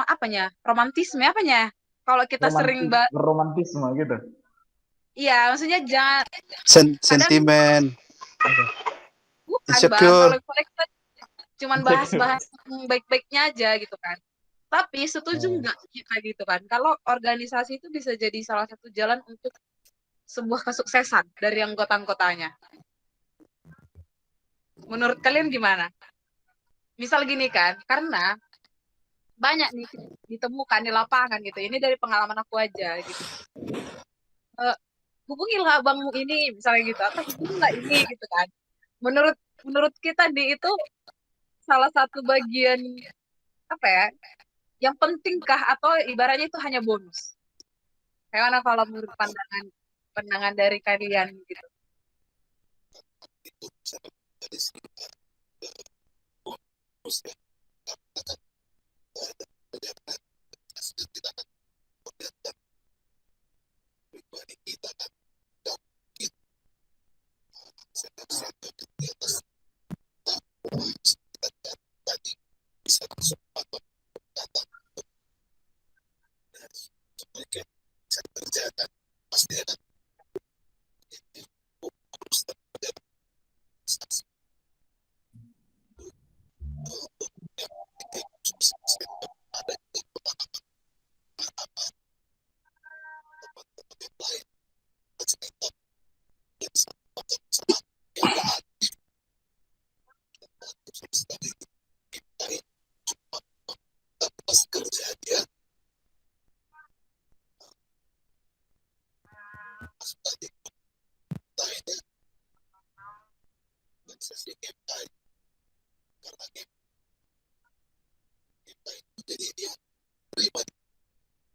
apanya romantisme apanya kalau kita sering Romantisme gitu. iya maksudnya jangan kadang Sentimen, bukan Bang insecure. kalau kita cuman bahas-bahas yang baik-baiknya aja gitu kan. Tapi setuju nggak kita gitu kan? Kalau organisasi itu bisa jadi salah satu jalan untuk sebuah kesuksesan dari anggota-anggotanya. Menurut kalian gimana? Misal gini kan, karena banyak nih ditemukan di lapangan gitu. Ini dari pengalaman aku aja gitu. hubungilah abangmu ini misalnya gitu, atau hubungilah ini gitu kan. Menurut menurut kita itu salah satu bagian apa ya, yang pentingkah atau ibaratnya itu hanya bonus? Kayak mana kalau menurut pandangan pandangan dari kalian gitu?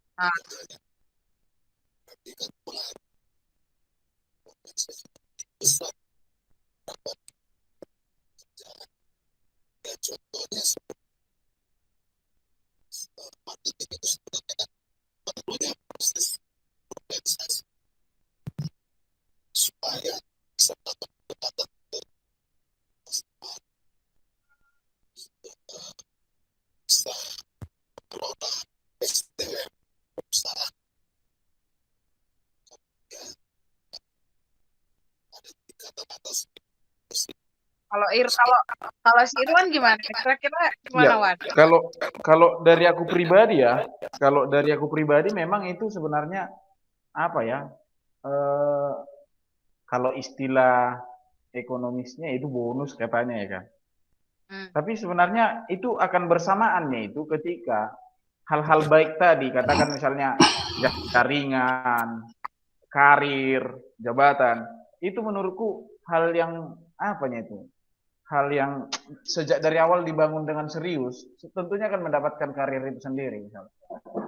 Nah, kalau si Irwan gimana? Kira-kira gimana, Ya, Wan? kalau dari aku pribadi ya, kalau dari aku pribadi memang itu sebenarnya apa ya? Eh, kalau istilah ekonomisnya itu bonus katanya ya kan. Tapi sebenarnya itu akan bersamaannya itu ketika hal-hal baik tadi, katakan misalnya jaringan, karir, jabatan, itu menurutku hal yang apanya itu? Hal yang sejak dari awal dibangun dengan serius, tentunya akan mendapatkan karir itu sendiri. Misalnya.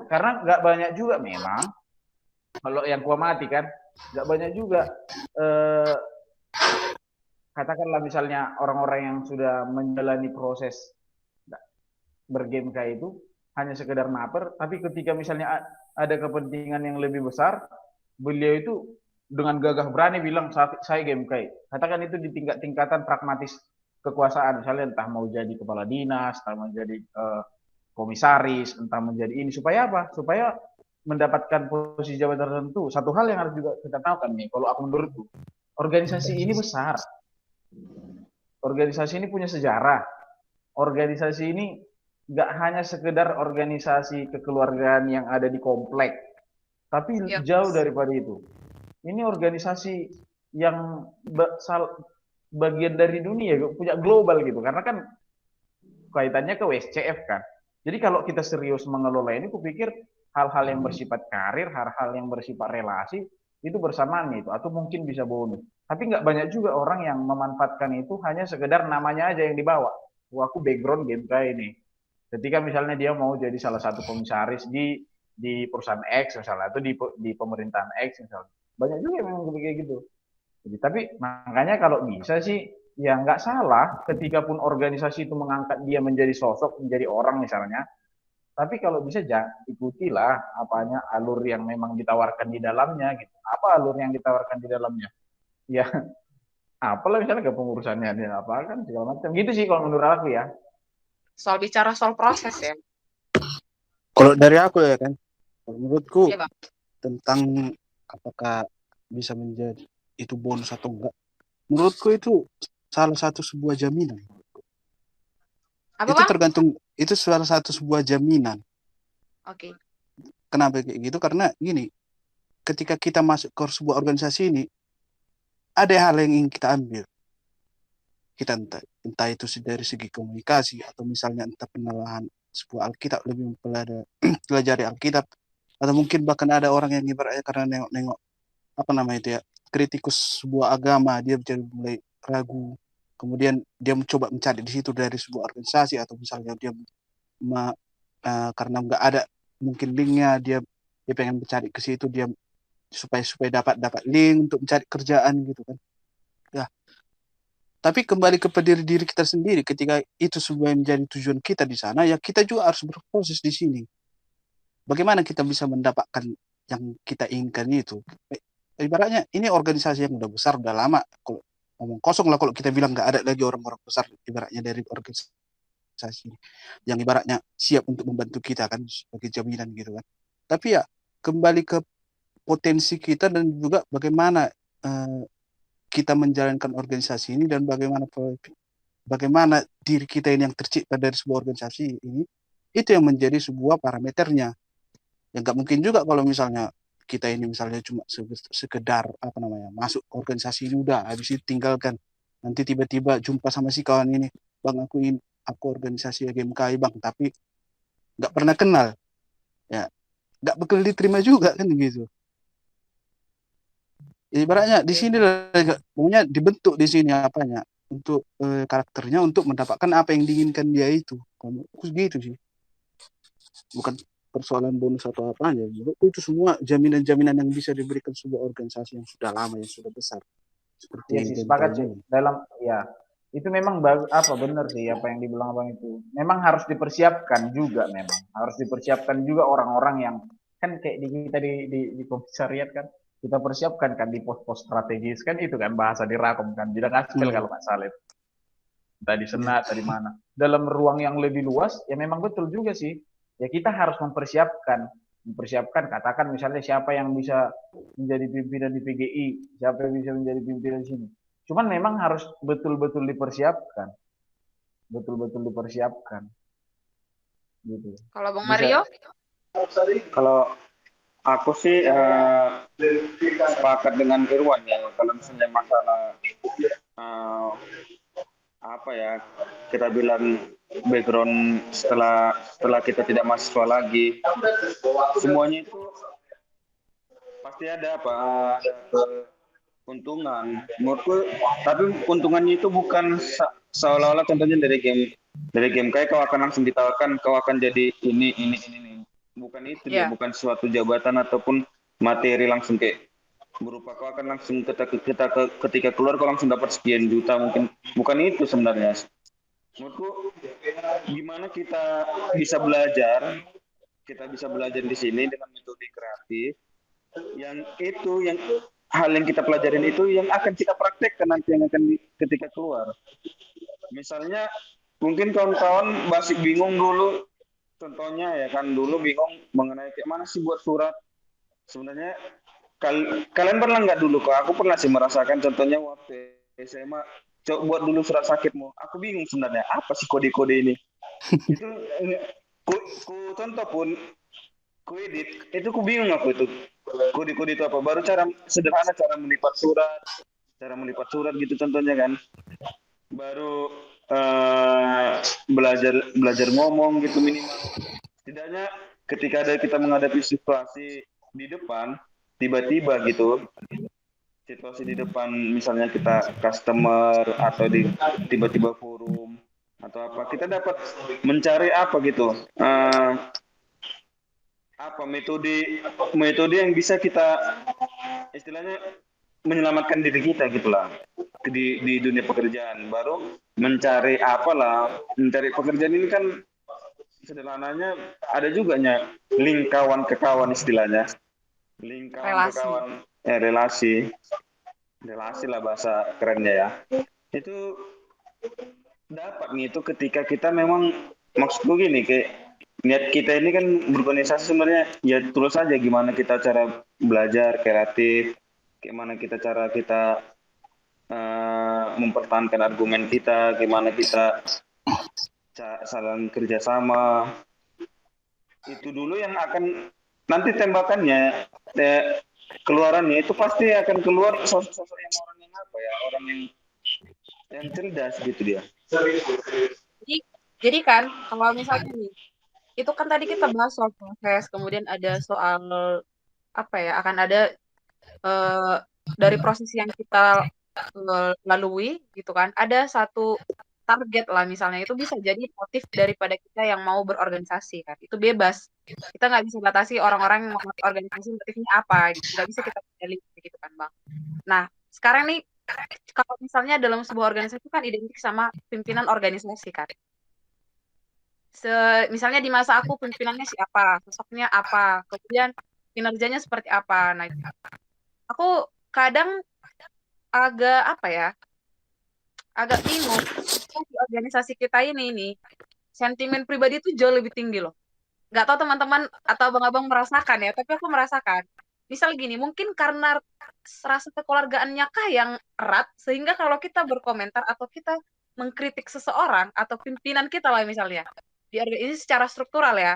Karena nggak banyak juga memang, kalau yang kuamati kan, nggak banyak juga eh, katakanlah misalnya orang-orang yang sudah menjalani proses bergame kayak itu hanya sekedar maper, tapi ketika misalnya ada kepentingan yang lebih besar, beliau itu dengan gagah berani bilang saya game kayak. Katakan itu di tingkatan pragmatis kekuasaan, misalnya entah mau jadi kepala dinas, entah mau jadi komisaris, entah menjadi ini supaya apa? Supaya mendapatkan posisi jabatan tertentu. Satu hal yang harus juga kita tahu kan nih, kalau aku menurutku, organisasi ini besar. Organisasi ini punya sejarah. Organisasi ini nggak hanya sekedar organisasi kekeluargaan yang ada di komplek, tapi jauh daripada itu. Ini organisasi yang bagian dari dunia, punya global gitu. Karena kan kaitannya ke WSCF kan. Jadi kalau kita serius mengelola ini, kupikir hal-hal yang bersifat karir, hal-hal yang bersifat relasi, itu bersamaan itu, atau mungkin bisa bonus. Tapi nggak banyak juga orang yang memanfaatkan itu hanya sekedar namanya aja yang dibawa. Wah, aku background game kayak ini. Ketika misalnya dia mau jadi salah satu komisaris di perusahaan X misalnya, atau di pemerintahan X misalnya. Banyak juga yang memang kayak gitu. Jadi, tapi makanya kalau bisa sih, ya nggak salah ketika pun organisasi itu mengangkat dia menjadi sosok, menjadi orang misalnya. Tapi kalau bisa ikutilah apanya alur yang memang ditawarkan di dalamnya gitu. Apa alur yang ditawarkan di dalamnya? Ya, apalah misalnya kepengurusannya dan apa kan segala macam. Gitu sih kalau menurut aku ya. Bicara soal proses ya. Kalau dari aku ya kan, menurutku Iya, Bang. tentang apakah bisa menjadi itu bonus atau enggak, menurutku itu salah satu sebuah jaminan. Apa, Itu Bang? tergantung, itu salah satu sebuah jaminan. Oke. Kenapa kayak gitu? Karena gini, ketika kita masuk ke sebuah organisasi ini, ada hal yang ingin kita ambil. Kita entah itu dari segi komunikasi, atau misalnya entah penelahan sebuah Alkitab, lebih mempelajari Alkitab, atau mungkin bahkan ada orang yang ibaratnya karena nengok-nengok apa namanya itu ya, kritikus sebuah agama, dia jadi mulai ragu. Kemudian dia mencoba mencari di situ dari sebuah organisasi, atau misalnya dia karena nggak ada mungkin linknya, dia pengen mencari ke situ, dia supaya dapat link untuk mencari kerjaan gitu kan. Ya, tapi kembali kepada diri kita sendiri, ketika itu sebuah menjadi tujuan kita di sana, ya kita juga harus berproses di sini. Bagaimana kita bisa mendapatkan yang kita inginkan itu? Ibaratnya ini organisasi yang udah besar, udah lama. Kalau ngomong kosong lah kalau kita bilang nggak ada lagi orang-orang besar ibaratnya dari organisasi yang ibaratnya siap untuk membantu kita kan sebagai jaminan gitu kan. Tapi ya kembali ke potensi kita dan juga bagaimana kita menjalankan organisasi ini, dan bagaimana diri kita ini yang tercipta dari sebuah organisasi ini, itu yang menjadi sebuah parameternya. Yang nggak mungkin juga kalau misalnya kita ini misalnya cuma sekedar apa namanya masuk organisasi ini udah habis itu tinggalkan, nanti tiba-tiba jumpa sama si kawan ini, bang aku organisasi GMKI bang, tapi nggak pernah kenal, ya nggak bakal diterima juga kan gitu. Ibaratnya di sini pokoknya dibentuk di sini apanya untuk karakternya untuk mendapatkan apa yang diinginkan dia itu. Kalau gitu sih, bukan persoalan bonus atau apa aja. Itu semua jaminan-jaminan yang bisa diberikan sebuah organisasi yang sudah lama, yang sudah besar. Seperti Ya sih, sepakat sih. Dalam ya itu memang benar sih apa yang dibilang abang itu. Memang harus dipersiapkan juga, memang harus dipersiapkan juga orang-orang yang kan kayak kita di komisariat kan, kita persiapkan kan di pos-pos strategis kan, itu kan bahasa di Rakom kan, bidang aspel kalau nggak salah itu. Tadi senat, tadi mana. Dalam ruang yang lebih luas, ya memang betul juga sih. Ya kita harus mempersiapkan, katakan misalnya siapa yang bisa menjadi pimpinan di PGI, siapa yang bisa menjadi pimpinan di sini. Cuman memang harus betul-betul dipersiapkan. Betul-betul dipersiapkan. Gitu. Kalau Bang Mario? Kalau aku sih sepakat dengan Irwan ya, kalau misalnya masalah apa ya, kita bilang background setelah kita tidak mahasiswa lagi, semuanya itu pasti ada keuntungan menurutku, tapi keuntungannya itu bukan seolah-olah contohnya dari game kayak kau akan langsung ditawarkan kau akan jadi ini, bukan itu. Dia bukan suatu jabatan ataupun materi langsung kayak berupa kau akan langsung ketika keluar kau langsung dapat sekian juta, mungkin bukan itu sebenarnya. Menurutku gimana kita bisa belajar di sini dengan metode kreatif, yang hal yang kita pelajarin itu yang akan kita praktekkan nanti yang akan ketika keluar. Misalnya mungkin kawan-kawan masih bingung dulu, contohnya ya kan, dulu bingung mengenai kayak mana sih buat surat. Sebenarnya kalian pernah nggak dulu, kok aku pernah sih merasakan, contohnya waktu SMA, coba buat dulu surat sakitmu. Aku bingung sebenarnya apa sih kode-kode ini. Itu ku contoh pun ku edit, itu ku bingung aku itu kode-kode itu apa. Baru sederhana cara melipat surat gitu contohnya kan. Baru belajar ngomong gitu minimal. Setidaknya ketika kita menghadapi situasi di depan, tiba-tiba gitu, situasi di depan misalnya kita customer atau tiba-tiba forum atau apa, kita dapat mencari apa gitu, apa metode yang bisa kita istilahnya menyelamatkan diri kita gitulah di dunia pekerjaan. Baru mencari pekerjaan ini kan sederhananya ada juga link kawan ke kawan, istilahnya link kawan ke kawan, relasi lah bahasa kerennya ya. Itu dapat nih itu ketika kita memang, maksudku gini, kayak niat kita ini kan berorganisasi sebenarnya ya terus aja gimana kita cara belajar kreatif, gimana cara kita mempertahankan argumen kita, gimana kita saling kerjasama. Itu dulu yang akan nanti tembakannya, keluarannya itu pasti akan keluar sosok yang orang yang cerdas gitu dia. Jadi kan kalau misalnya nih, itu kan tadi kita bahas soal proses, kemudian ada soal akan ada dari proses yang kita lalui gitu kan, ada satu target lah misalnya, itu bisa jadi motif daripada kita yang mau berorganisasi kan, itu bebas. Kita nggak bisa batasi orang-orang yang mau organisasi motifnya apa, gitu. Nggak bisa kita pilih gitu kan Bang. Nah, sekarang nih, kalau misalnya dalam sebuah organisasi kan identik sama pimpinan organisasi kan. Misalnya di masa aku pimpinannya siapa, sosoknya apa, kemudian kinerjanya seperti apa. Nah, aku kadang agak apa ya, agak bingung. Di organisasi kita ini nih, sentimen pribadi itu jauh lebih tinggi loh. Nggak tahu teman-teman atau abang-abang merasakan ya, tapi aku merasakan. Misal gini, mungkin karena rasa kekeluargaannya kah yang erat, sehingga kalau kita berkomentar atau kita mengkritik seseorang atau pimpinan kita lah misalnya, ini secara struktural ya.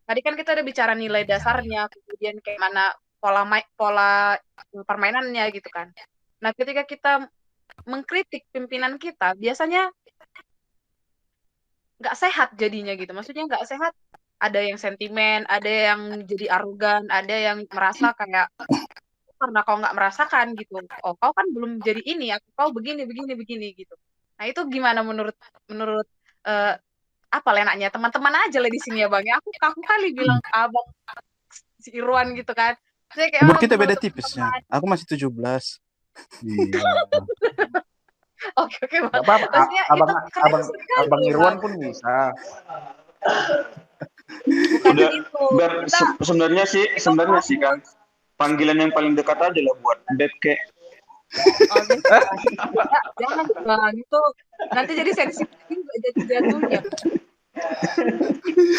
Tadi kan kita udah bicara nilai dasarnya, kemudian kayak mana pola permainannya gitu kan. Nah, ketika kita mengkritik pimpinan kita, biasanya nggak sehat jadinya gitu. Maksudnya nggak sehat. Ada yang sentimen, ada yang jadi arogan, ada yang merasa kayak karena kau nggak merasakan gitu. Oh, kau kan belum jadi ini, kau begini gitu. Nah, itu gimana menurut apa lenaknya teman-teman aja lah di sini ya Bang. Ya, aku kali bilang abang si Irwan gitu kan. Saya kayak Umur kita menurut beda tipisnya. Aku masih 17. Iya. Oke Bang. Gak apa-apa. Maksudnya itu keren sekali, Abang Irwan Bang. pun bisa. Bukan Udah, itu. sebenarnya sih kan panggilan yang paling dekat aja lah buat Beb kek. Oh, gitu. Jangan Bang, itu nanti jadi sensitif juga jatuhnya.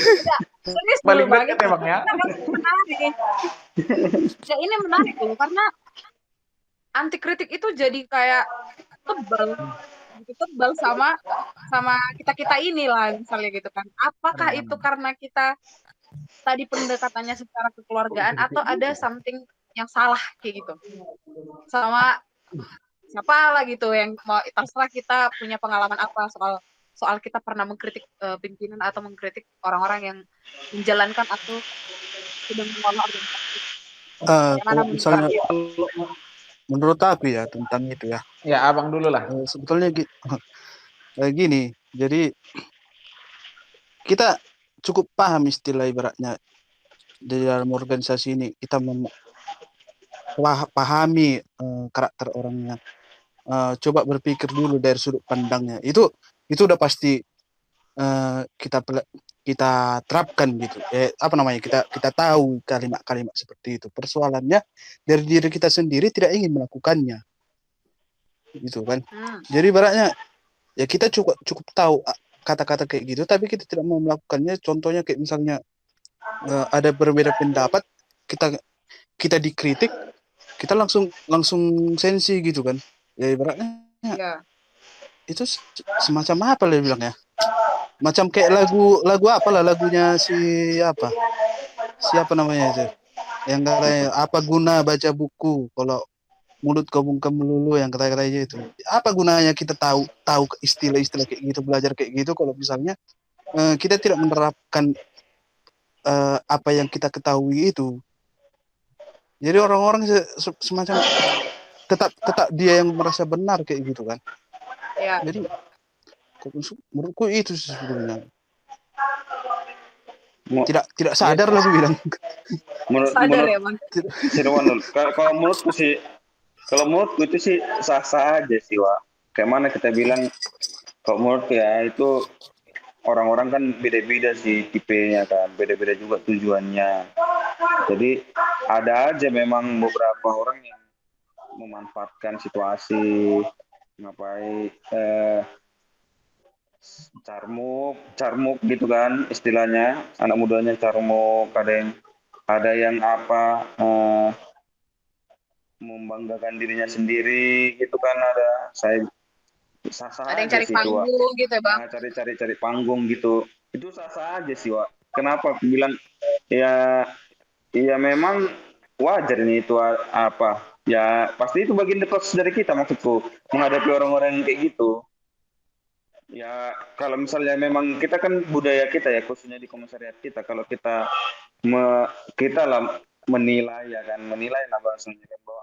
Ya, serius Paling dulu Bang, dekat ya Bang ya. menarik. Ya ini menarik loh, karena anti kritik itu jadi kayak tebal sama kita inilah misalnya gitu kan. Apakah itu karena kita tadi pendekatannya secara kekeluargaan atau ada something yang salah kayak gitu sama siapa lah gitu yang mau terserah kita punya pengalaman apa soal kita pernah mengkritik pimpinan atau mengkritik orang-orang yang menjalankan atau sedang mengelola organisasi. Kalau misalnya menurut aku ya tentang itu ya. Ya abang dulu lah. Sebetulnya gini, jadi kita cukup paham istilah ibaratnya di dalam organisasi ini kita pahami karakter orangnya. Coba berpikir dulu dari sudut pandangnya. Itu udah pasti kita terapkan gitu. Apa namanya? Kita tahu kalimat-kalimat seperti itu. Persoalannya dari diri kita sendiri tidak ingin melakukannya. Gitu kan. Jadi ibaratnya ya kita cukup tahu kata-kata kayak gitu tapi kita tidak mau melakukannya. Contohnya kayak misalnya ada berbeda pendapat, kita dikritik, kita langsung sensi gitu kan. Ya ibaratnya itu semacam apa lah bilang ya, macam kayak lagu apalah lagunya siapa namanya itu yang katanya apa guna baca buku kalau mulut kau bungkam melulu, yang kata-katanya itu apa gunanya kita tahu istilah-istilah kayak gitu, belajar kayak gitu kalau misalnya kita tidak menerapkan apa yang kita ketahui itu. Jadi orang-orang semacam tetap dia yang merasa benar kayak gitu kan. Ya. Jadi menurutku itu sebetulnya tidak sadar lah gue bilang. Sadar ya Bang. Kalau menurutku itu sih sah-sah aja sih Wak. Kayak mana kita bilang, kalau menurut ya itu orang-orang kan beda-beda sih tipenya kan, beda-beda juga tujuannya. Jadi ada aja memang beberapa orang yang memanfaatkan situasi, ngapain carmuk gitu kan istilahnya, anak mudanya carmuk, ada yang apa membanggakan dirinya sendiri gitu kan, ada sah-sah ada yang aja cari sih panggung Wak. gitu ya Bang. Nah, cari panggung gitu, itu sah-sah aja sih Wak. Kenapa aku bilang ya memang wajar ini itu apa ya, pasti itu bagian proses dari kita, maksudku menghadapi orang-orang yang kayak gitu ya. Kalau misalnya memang kita kan budaya kita ya, khususnya di komisariat kita, kalau kita lah menilai ya kan, menilai lah bahasanya kan, bahwa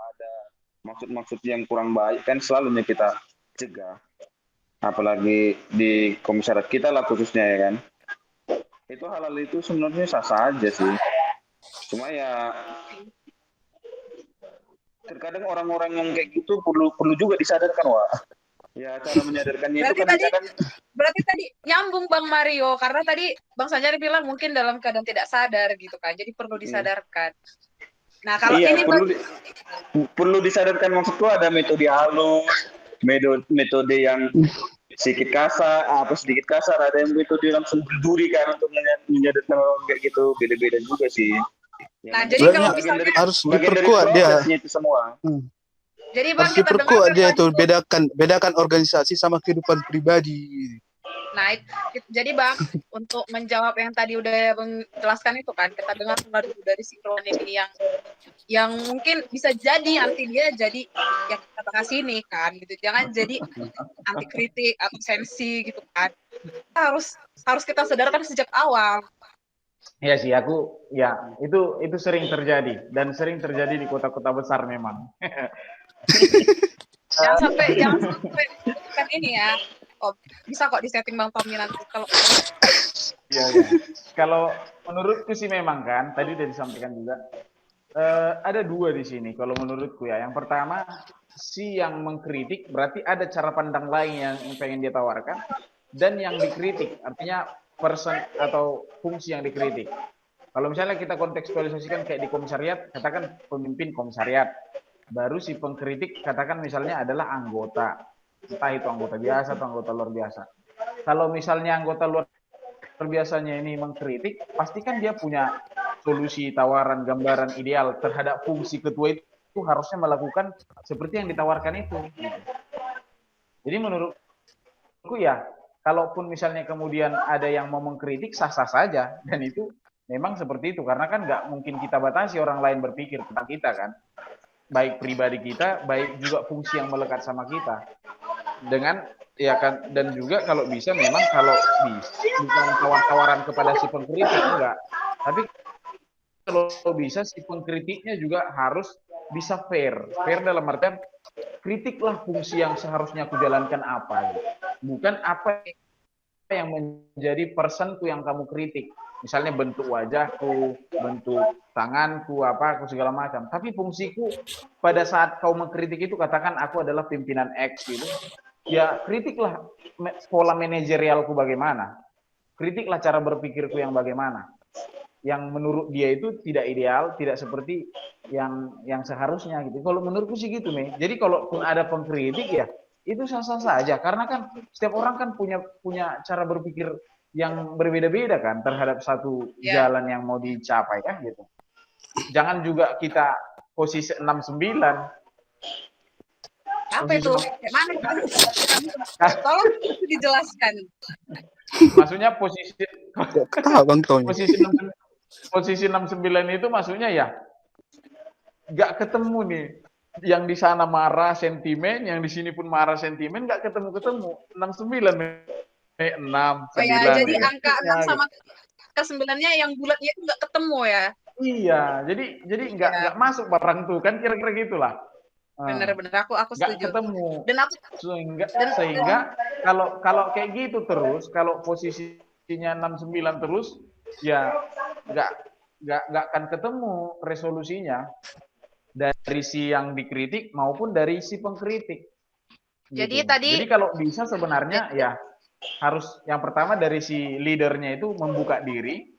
maksud-maksud yang kurang baik kan selalunya kita cegah. Apalagi di komisariat kita lah khususnya ya kan. Itu hal-hal itu sebenarnya sah-sah aja sih. Cuma ya terkadang orang-orang yang kayak gitu perlu juga disadarkan, Wak. Ya cara menyadarkannya itu Berarti tadi nyambung Bang Mario, karena tadi Bang Sanjari bilang mungkin dalam keadaan tidak sadar gitu kan, jadi perlu disadarkan. Nah kalau ini perlu disadarkan, maksudku ada metode halus, metode yang sedikit kasar, ada yang metode langsung berduri kan untuk menyadarkan orang kayak gitu, beda-beda juga sih. Nah jadi kalau misalnya harus diperkuat dia. Itu semua. Jadi Bang, harus diperkuat dia itu, bedakan organisasi sama kehidupan pribadi. Nah, jadi Bang, untuk menjawab yang tadi udah Bang jelaskan itu kan, kita dengar dari si Rowan ini yang mungkin bisa jadi nanti dia jadi yang kita bahas ini kan, gitu. Jangan jadi anti kritik atau sensi gitu kan. Harus kita sadarkan sejak awal. Ya sih, itu sering terjadi dan sering terjadi di kota-kota besar memang. Jangan sampai kan ini ya. Oh, bisa kok disetting Bang Tommy nanti kalau ya. Kalau menurutku sih memang kan tadi udah disampaikan juga ada dua di sini kalau menurutku ya. Yang pertama, si yang mengkritik berarti ada cara pandang lain yang pengen dia tawarkan, dan yang dikritik artinya person atau fungsi yang dikritik. Kalau misalnya kita kontekstualisasikan kayak di komisariat, katakan pemimpin komisariat, baru si pengkritik katakan misalnya adalah anggota, entah itu anggota biasa atau anggota luar biasa. Kalau misalnya anggota luar biasanya ini mengkritik, pastikan dia punya solusi, tawaran, gambaran ideal terhadap fungsi ketua itu harusnya melakukan seperti yang ditawarkan itu. Jadi menurutku ya, kalaupun misalnya kemudian ada yang mau mengkritik, sah-sah saja, dan itu memang seperti itu, karena kan nggak mungkin kita batasi orang lain berpikir tentang kita kan, baik pribadi kita, baik juga fungsi yang melekat sama kita. Dengan ya kan, dan juga kalau bisa memang kalau bisa bukan tawar-tawaran kepada si pengkritik, enggak, tapi kalau bisa si pengkritiknya juga harus bisa fair dalam artian kritiklah fungsi yang seharusnya aku jalankan apa, bukan apa yang menjadi personku yang kamu kritik, misalnya bentuk wajahku, bentuk tanganku, apa aku segala macam, tapi fungsiku pada saat kau mengkritik itu, katakan aku adalah pimpinan X gitu, ya kritiklah pola manajerialku bagaimana, kritiklah cara berpikirku yang bagaimana, yang menurut dia itu tidak ideal, tidak seperti yang seharusnya gitu. Kalau menurutku sih gitu, Mei. Jadi kalaupun ada pengkritik ya itu sah-sah saja, karena kan setiap orang kan punya cara berpikir yang berbeda-beda kan terhadap satu jalan yang mau dicapai kan gitu. Jangan juga kita posisi 69. Apa itu? Mana itu? Tolong dijelaskan. Maksudnya posisi posisi 69 itu maksudnya ya nggak ketemu nih, yang di sana marah sentimen, yang di sini pun marah sentimen, nggak ketemu 69 6 9. Ya, jadi angka 6 sama ke 9-nya yang bulatnya itu nggak ketemu ya. Iya, jadi nggak masuk barang tuh kan, kira-kira gitulah. Bener-bener aku setuju. Ketemu. Dan aku sehingga kalau kayak gitu terus, kalau posisinya 69 terus, ya nggak akan ketemu resolusinya dari si yang dikritik maupun dari si pengkritik. Jadi gitu. Jadi kalau bisa sebenarnya ya harus yang pertama dari si leadernya itu membuka diri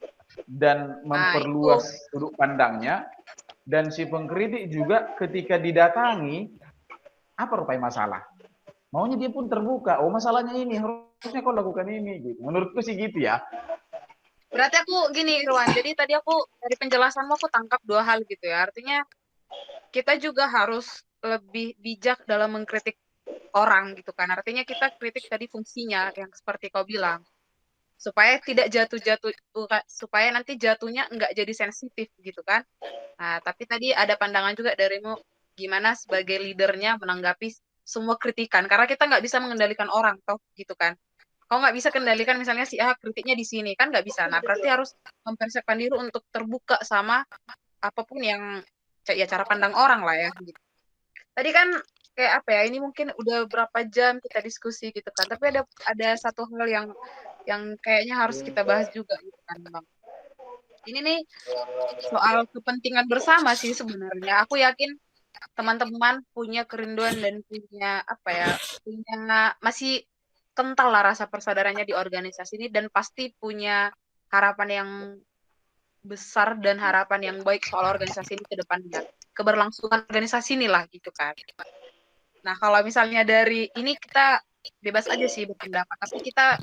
dan memperluas sudut pandangnya, dan si pengkritik juga ketika didatangi apa rupanya masalah, maunya dia pun terbuka, oh masalahnya ini harusnya kau lakukan ini gitu. Menurutku sih gitu ya. Berarti aku gini Irwan, jadi tadi aku dari penjelasanmu aku tangkap dua hal gitu ya, artinya kita juga harus lebih bijak dalam mengkritik orang gitu kan, artinya kita kritik tadi fungsinya yang seperti kau bilang, supaya tidak jatuh supaya nanti jatuhnya nggak jadi sensitif gitu kan. Nah tapi tadi ada pandangan juga darimu gimana sebagai leadernya menanggapi semua kritikan, karena kita nggak bisa mengendalikan orang toh gitu kan. Kau nggak bisa kendalikan misalnya si A kritiknya di sini kan, nggak bisa. Nah berarti harus mempersiapkan diri untuk terbuka sama apapun yang ya cara pandang orang lah ya gitu. tadi kan kayak apa ya? Ini mungkin udah berapa jam kita diskusi gitu kan. Tapi ada satu hal yang kayaknya harus kita bahas juga gitu kan, Bang. Ini nih soal kepentingan bersama sih sebenarnya. Aku yakin teman-teman punya kerinduan dan punya apa ya? Punya masih kental lah rasa persaudaranya di organisasi ini dan pasti punya harapan yang besar dan harapan yang baik soal organisasi ini ke depannya. Keberlangsungan organisasi inilah gitu kan. Nah, kalau misalnya dari ini kita bebas aja sih berpendapat, tapi kita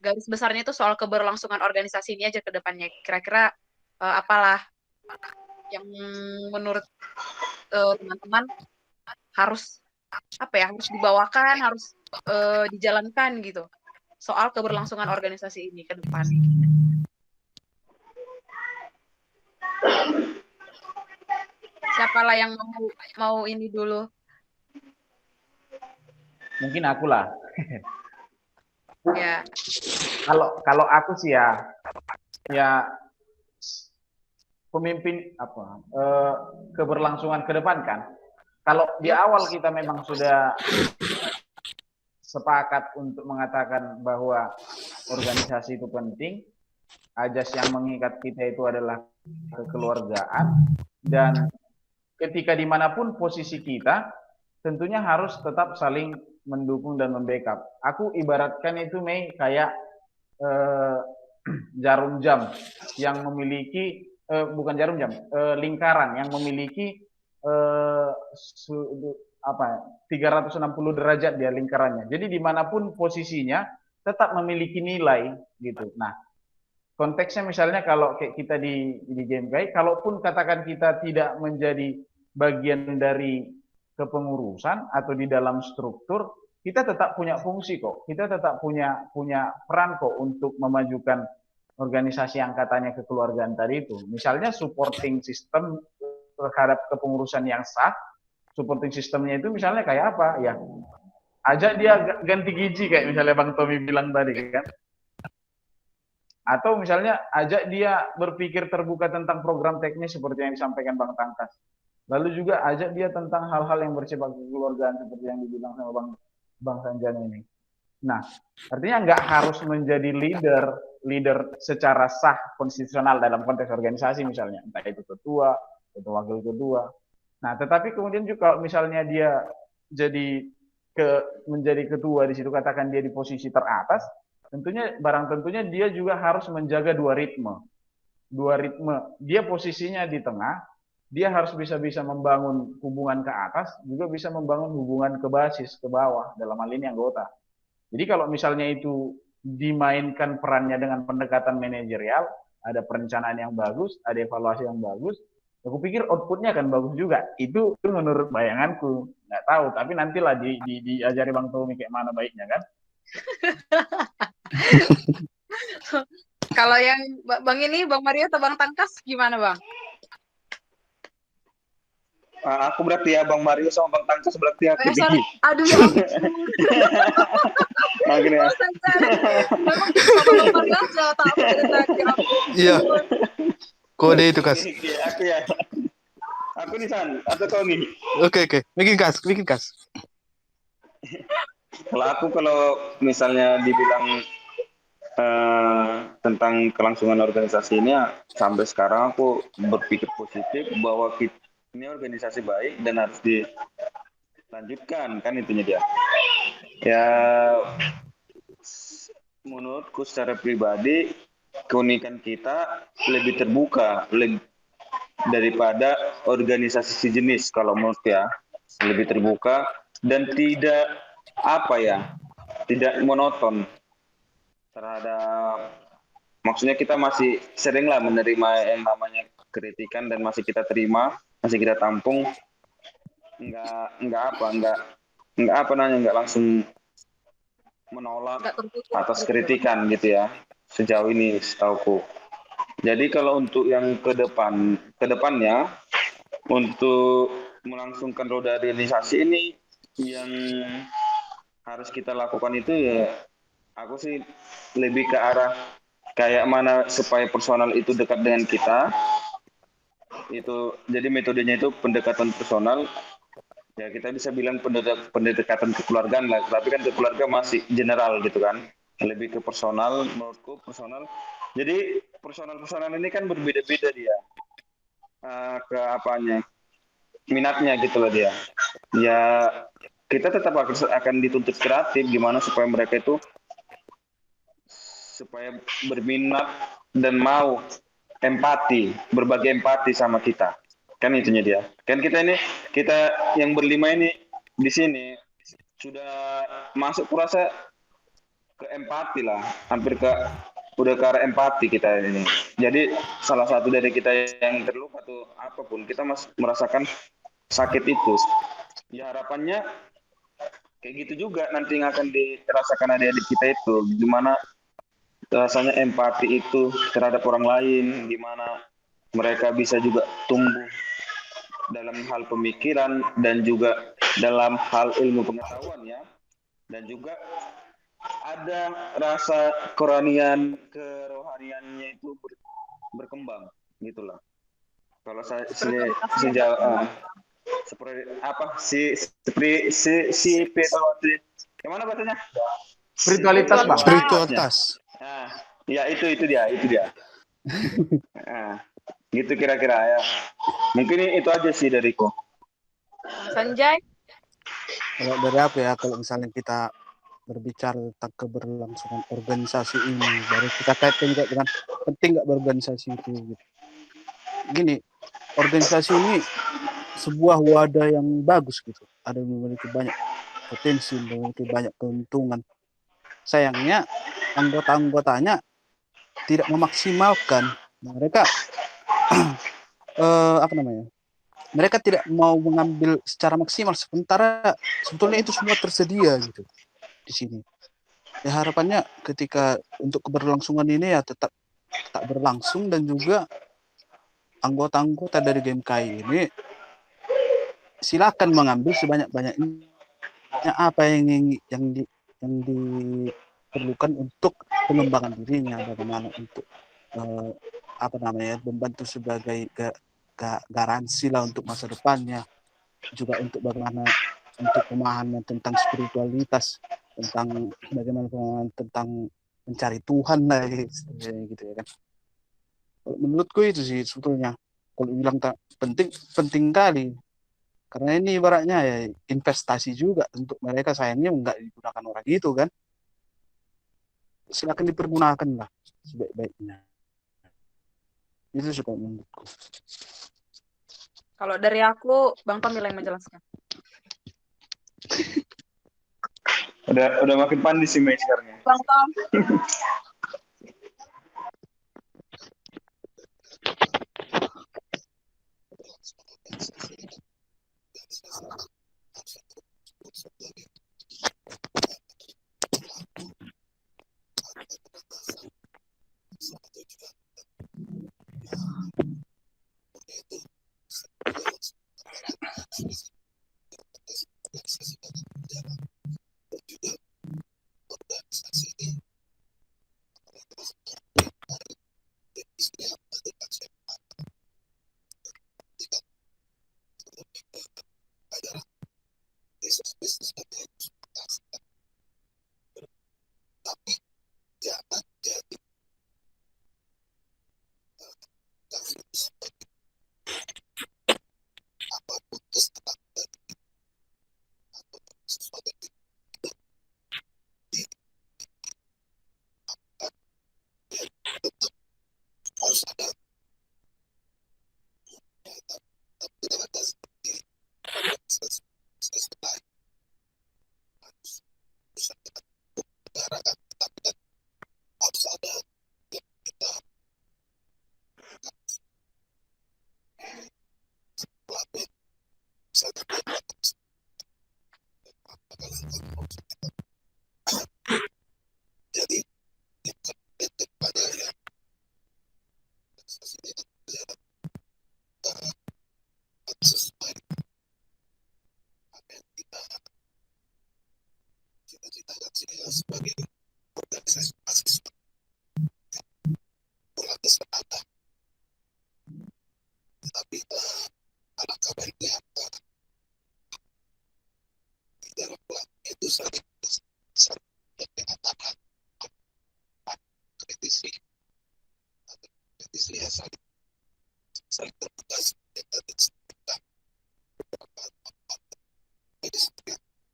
garis besarnya itu soal keberlangsungan organisasi ini aja ke depannya. Kira-kira apalah yang menurut teman-teman harus apa ya, harus dibawakan, harus dijalankan gitu. Soal keberlangsungan organisasi ini ke depan. Siapalah yang mau ini dulu? Mungkin aku lah. Ya. Kalau aku sih ya pemimpin keberlangsungan ke depan kan. Kalau di awal kita memang sudah sepakat untuk mengatakan bahwa organisasi itu penting, ajas yang mengikat kita itu adalah kekeluargaan, dan ketika dimanapun posisi kita, tentunya harus tetap saling mendukung dan membackup. Aku ibaratkan itu Mei kayak jarum jam yang memiliki bukan jarum jam, lingkaran yang memiliki 360 derajat dia lingkarannya. Jadi dimanapun posisinya tetap memiliki nilai gitu. Nah, konteksnya misalnya kalau kayak kita di Game Guy, kalaupun katakan kita tidak menjadi bagian dari kepengurusan atau di dalam struktur, kita tetap punya fungsi kok. Kita tetap punya peran kok untuk memajukan organisasi yang katanya kekeluargaan tadi itu. Misalnya supporting system terhadap kepengurusan yang sah, supporting sistemnya itu misalnya kayak apa? Ya, ajak dia ganti gigi kayak misalnya Bang Tommy bilang tadi kan. Atau misalnya ajak dia berpikir terbuka tentang program teknis seperti yang disampaikan Bang Tangkas. Lalu juga ajak dia tentang hal-hal yang bersifat kekeluargaan seperti yang dibilang sama Bang Sanjana ini. Nah, artinya nggak harus menjadi leader secara sah konstitusional dalam konteks organisasi misalnya, entah itu ketua atau wakil ketua. Nah, tetapi kemudian juga misalnya dia menjadi ketua di situ, katakan dia di posisi teratas, tentunya dia juga harus menjaga dua ritme. Dia posisinya di tengah, dia harus bisa membangun hubungan ke atas, juga bisa membangun hubungan ke basis, ke bawah, dalam hal ini anggota. Jadi kalau misalnya itu dimainkan perannya dengan pendekatan manajerial, ada perencanaan yang bagus, ada evaluasi yang bagus, aku pikir outputnya akan bagus juga. Itu menurut bayanganku. Nggak tahu, tapi nantilah diajari Bang Tommy kayak mana baiknya kan. Kalau yang Bang Mario atau Bang Tangkas gimana Bang? Aku berarti ya Bang Mario sama Bang Tangkas berarti aku. Sorry. Aduh ya ampun. ya. Bang Mario aja tak Iya. Kode itu Kas. Aku ya. Aku nih San, atau kau nih? Oke. Bikin kas. Kalau misalnya dibilang tentang kelangsungan organisasi ini, sampai sekarang aku berpikir positif bahwa ini organisasi baik dan harus dilanjutkan, kan intinya dia. Ya, menurutku secara pribadi keunikan kita lebih terbuka daripada organisasi sejenis, kalau menurut ya, lebih terbuka dan tidak monoton terhadap, maksudnya kita masih seringlah menerima yang namanya kritikan dan masih kita terima, masih kita tampung, nggak langsung menolak atas kritikan gitu ya, sejauh ini setauku. Jadi kalau untuk yang kedepannya untuk melangsungkan roda organisasi ini, yang harus kita lakukan itu ya, aku sih lebih ke arah kayak mana supaya personal itu dekat dengan kita. Itu jadi metodenya itu pendekatan personal, Ya kita bisa bilang pendekatan kekeluargaan lah, tapi kan keluarga masih general gitu kan, lebih ke personal, menurutku personal. Jadi personal ini kan berbeda-beda dia, ke apanya, minatnya gitu loh dia. Ya kita tetap akan dituntut kreatif gimana supaya mereka itu supaya berminat dan mau berbagi empati sama kita. Kan itunya dia. Kan kita yang berlima ini di sini sudah masuk kurasa ke empati lah, hampir udah ke arah empati kita ini. Jadi salah satu dari kita yang terluka atau apapun, kita merasakan sakit itu. Ya harapannya kayak gitu juga nanti yang akan dirasakan adik-adik kita itu, gimana rasanya empati itu terhadap orang lain, gimana mereka bisa juga tumbuh dalam hal pemikiran dan juga dalam hal ilmu pengetahuan ya, dan juga ada rasa kerohaniannya itu berkembang gitulah. Kalau saya sejauh seperti apa si Petawati yang mana bacanya? Spiritualitas, Bang. Spiritualitas. Nah, ya itu dia. Nah, gitu kira-kira ya. Mungkin itu aja sih dariku. Sanjay? Kalau dari apa ya, kalau misalnya kita berbicara tentang keberlangsungan organisasi ini, baru kita kaitkan juga dengan penting nggak berorganisasi itu. Gitu. Gini, organisasi ini sebuah wadah yang bagus gitu, ada memiliki banyak potensi, memiliki banyak keuntungan. Sayangnya anggota-anggotanya tidak memaksimalkan. Mereka mereka tidak mau mengambil secara maksimal, sementara sebetulnya itu semua tersedia gitu di sini. Ya harapannya ketika untuk keberlangsungan ini ya tetap berlangsung, dan juga anggota-anggota dari GMKI ini silakan mengambil sebanyak-banyaknya apa yang diperlukan untuk pengembangan dirinya, bagaimana untuk membantu sebagai garansi lah untuk masa depannya, juga untuk bagaimana untuk pemahaman tentang spiritualitas, tentang bagaimana pemahaman tentang mencari Tuhan lah gitu ya kan. Kalau menurutku itu sih sebetulnya, kalau bilang penting kali, karena ini ibaratnya ya investasi juga untuk mereka, sayangnya nggak digunakan orang itu kan. Silakan dipergunakan lah sebaik-baiknya. Itu sih kalau menurutku. Kalau dari aku, Bang Tom yang menjelaskan. Udah makin pandai sih Mei sekarang ya. Bang Tom.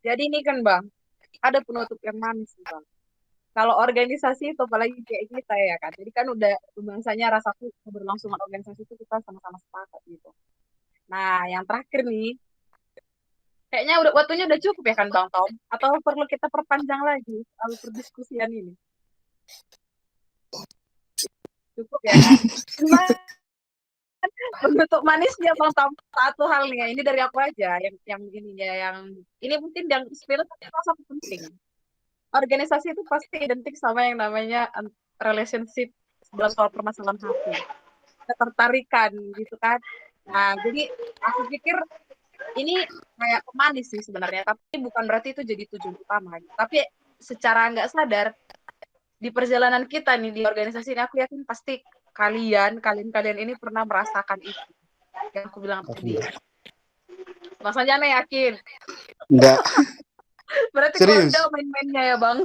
Jadi ini kan Bang, ada penutup yang manis nih, Bang. Kalau organisasi itu apalagi kayak kita ya kan. Jadi kan udah bangsanya rasaku keberlangsungan organisasi itu kita sama-sama sepakat gitu. Nah, yang terakhir nih, kayaknya udah waktunya udah cukup ya kan Bang Tom? Atau perlu kita perpanjang lagi soal perdiskusian ini? Cukup ya kan? Cuma penutup manisnya Bang Tom, satu hal nih ya, ini dari aku aja yang ini ya, yang ini mungkin yang spirit tapi salah satu penting. Organisasi itu pasti identik sama yang namanya relationship dalam soal permasalahan hati, ketertarikan gitu kan. Nah, jadi aku pikir ini kayak pemanis sih sebenarnya, tapi bukan berarti itu jadi tujuan utama. Tapi secara nggak sadar di perjalanan kita nih di organisasi ini, aku yakin pasti kalian ini pernah merasakan itu yang aku bilang tadi. Mas Anjana yakin? Enggak. Berarti Serius? kondang main-mainnya ya Bang.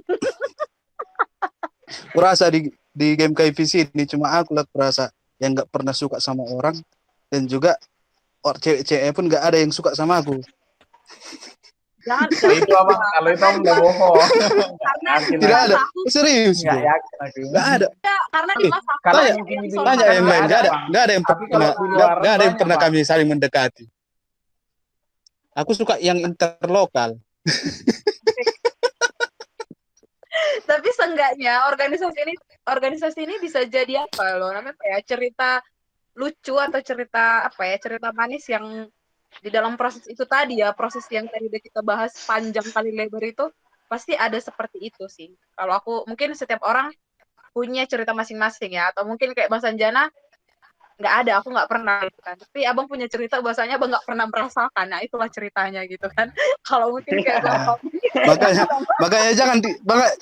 Kurasa di game KVC ini cuma aku lah kurasa yang nggak pernah suka sama orang, dan juga cewek-cewek pun nggak ada yang suka sama aku. Jangan Itu abang, kalau itu abang udah bohong. karena Tidak ada. Serius? Nggak bro. yakin aku. Nggak ada. karena di masa Kalau Tanya, mungkin di Tanya yang lain. Nggak ada yang Tapi kalau pernah. di luar Nggak ada yang banyak, pernah Pak. kami saling mendekati. Aku suka yang interlokal. tapi seenggaknya organisasi ini bisa jadi apa loh namanya apa ya, cerita lucu atau cerita apa ya, cerita manis yang di dalam proses itu tadi ya, proses yang tadi udah kita bahas panjang kali lebar itu pasti ada seperti itu sih. Kalau aku mungkin setiap orang punya cerita masing-masing ya, atau mungkin kayak Bang Sanjana nggak ada, aku nggak pernah gitu kan. Tapi abang punya cerita bahasanya abang nggak pernah merasakan, nah itulah ceritanya gitu kan. Kalau mungkin kayak Bang makanya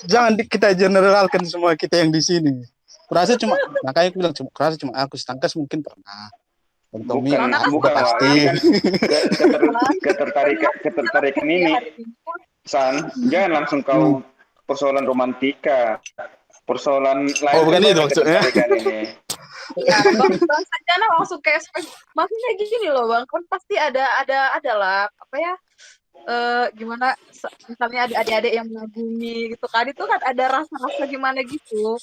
jangan kita generalkan semua kita yang di sini. Kurasa cuma makanya aku bilang kurasa cuma aku, Stangkas mungkin pernah. Bang Tommy bukan pasti. Wak. Ketertarikan ini San, jangan langsung kau persoalan romantika, persoalan lain. Oh, bukan itu maksudnya. Ini. Ya, Bang Sanjana langsung kayak maksudnya gini loh Bang, kan pasti adalah apa ya, gimana misalnya ada adik-adik yang mengagumi gitu kan, itu kan ada rasa-rasa gimana gitu,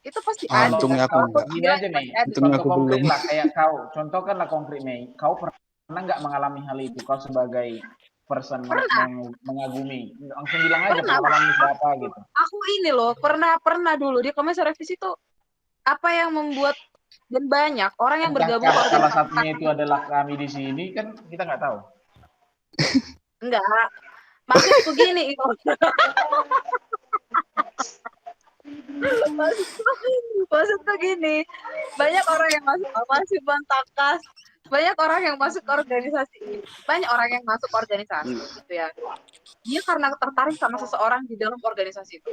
itu pasti ada. Untungnya aku enggak. Gini aja nih, Untungnya contoh aku konkret belum. lah, kayak kau, contohkanlah konkret Mei, kau pernah nggak mengalami hal itu, kau sebagai person mengagumi, langsung bilang aja pengalaman siapa gitu. Aku ini loh, pernah dulu di Komisi Revisi itu apa yang membuat, dan banyak orang yang bergabung ke Salah organisasi. satunya itu adalah kami di sini, kan kita nggak tahu. Enggak, maksudku gini maksudku gini, banyak orang yang masih Bantakas, banyak orang yang masuk ke organisasi ini, banyak orang yang masuk organisasi gitu ya, dia karena tertarik sama seseorang di dalam organisasi itu.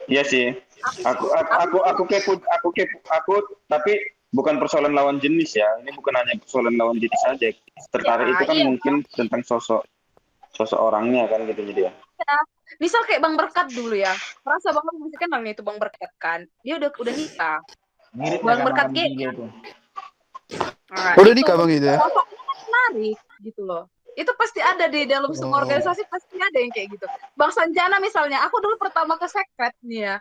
Iya sih. Aku kepo, tapi bukan persoalan lawan jenis ya. Ini bukan hanya persoalan lawan jenis saja. Tertarik Ya, itu kan iya. mungkin tentang sosok orangnya kan gitu jadi ya. Ya, misal kayak Bang Berkat dulu ya, merasa banget masih kenal nih itu Bang Berkat kan, dia udah nikah. Mirip Bang sama Berkat kami G tiga itu. Nah, Udah nikah Bang itu ya? menarik gitu loh. Itu pasti ada di dalam semua organisasi, pasti ada yang kayak gitu. Bang Sanjana misalnya, aku dulu pertama ke Sekret nih ya,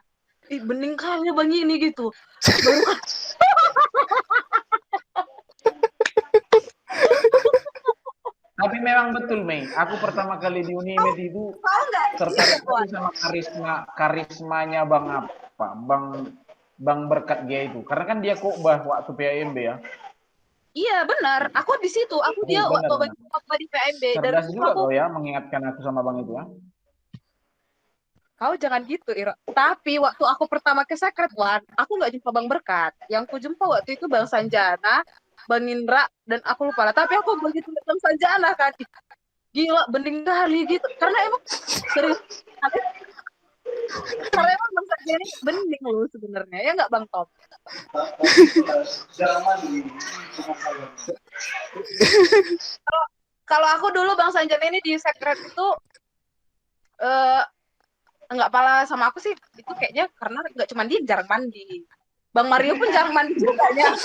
bening kali Bang ini gitu. Baru Tapi memang betul Mei, aku pertama kali di Unimed itu tertarik sama karismanya Bang Berkat dia itu, karena kan dia khotbah waktu PAMB ya. Iya benar, aku di situ, dia waktu di PAMB. Cerdas juga kau ya mengingatkan aku sama Bang itu ya. Kau jangan gitu, Ira. Tapi waktu aku pertama ke Secret One, aku nggak jumpa Bang Berkat. Yang ku jumpa waktu itu Bang Sanjana, Bang Indra, dan aku lupa lah. Tapi aku begitu Bang Sanjana kan, gila, bening kali gitu. Karena emang serius, karena emang Bang Sanjana ini bening loh sebenarnya, ya nggak Bang Tom? Kalau aku dulu Bang Sanjana ini di Secret itu nggak pala sama aku sih, itu kayaknya karena nggak cuma dia jarang mandi, Bang Mario pun jarang mandi juga ya.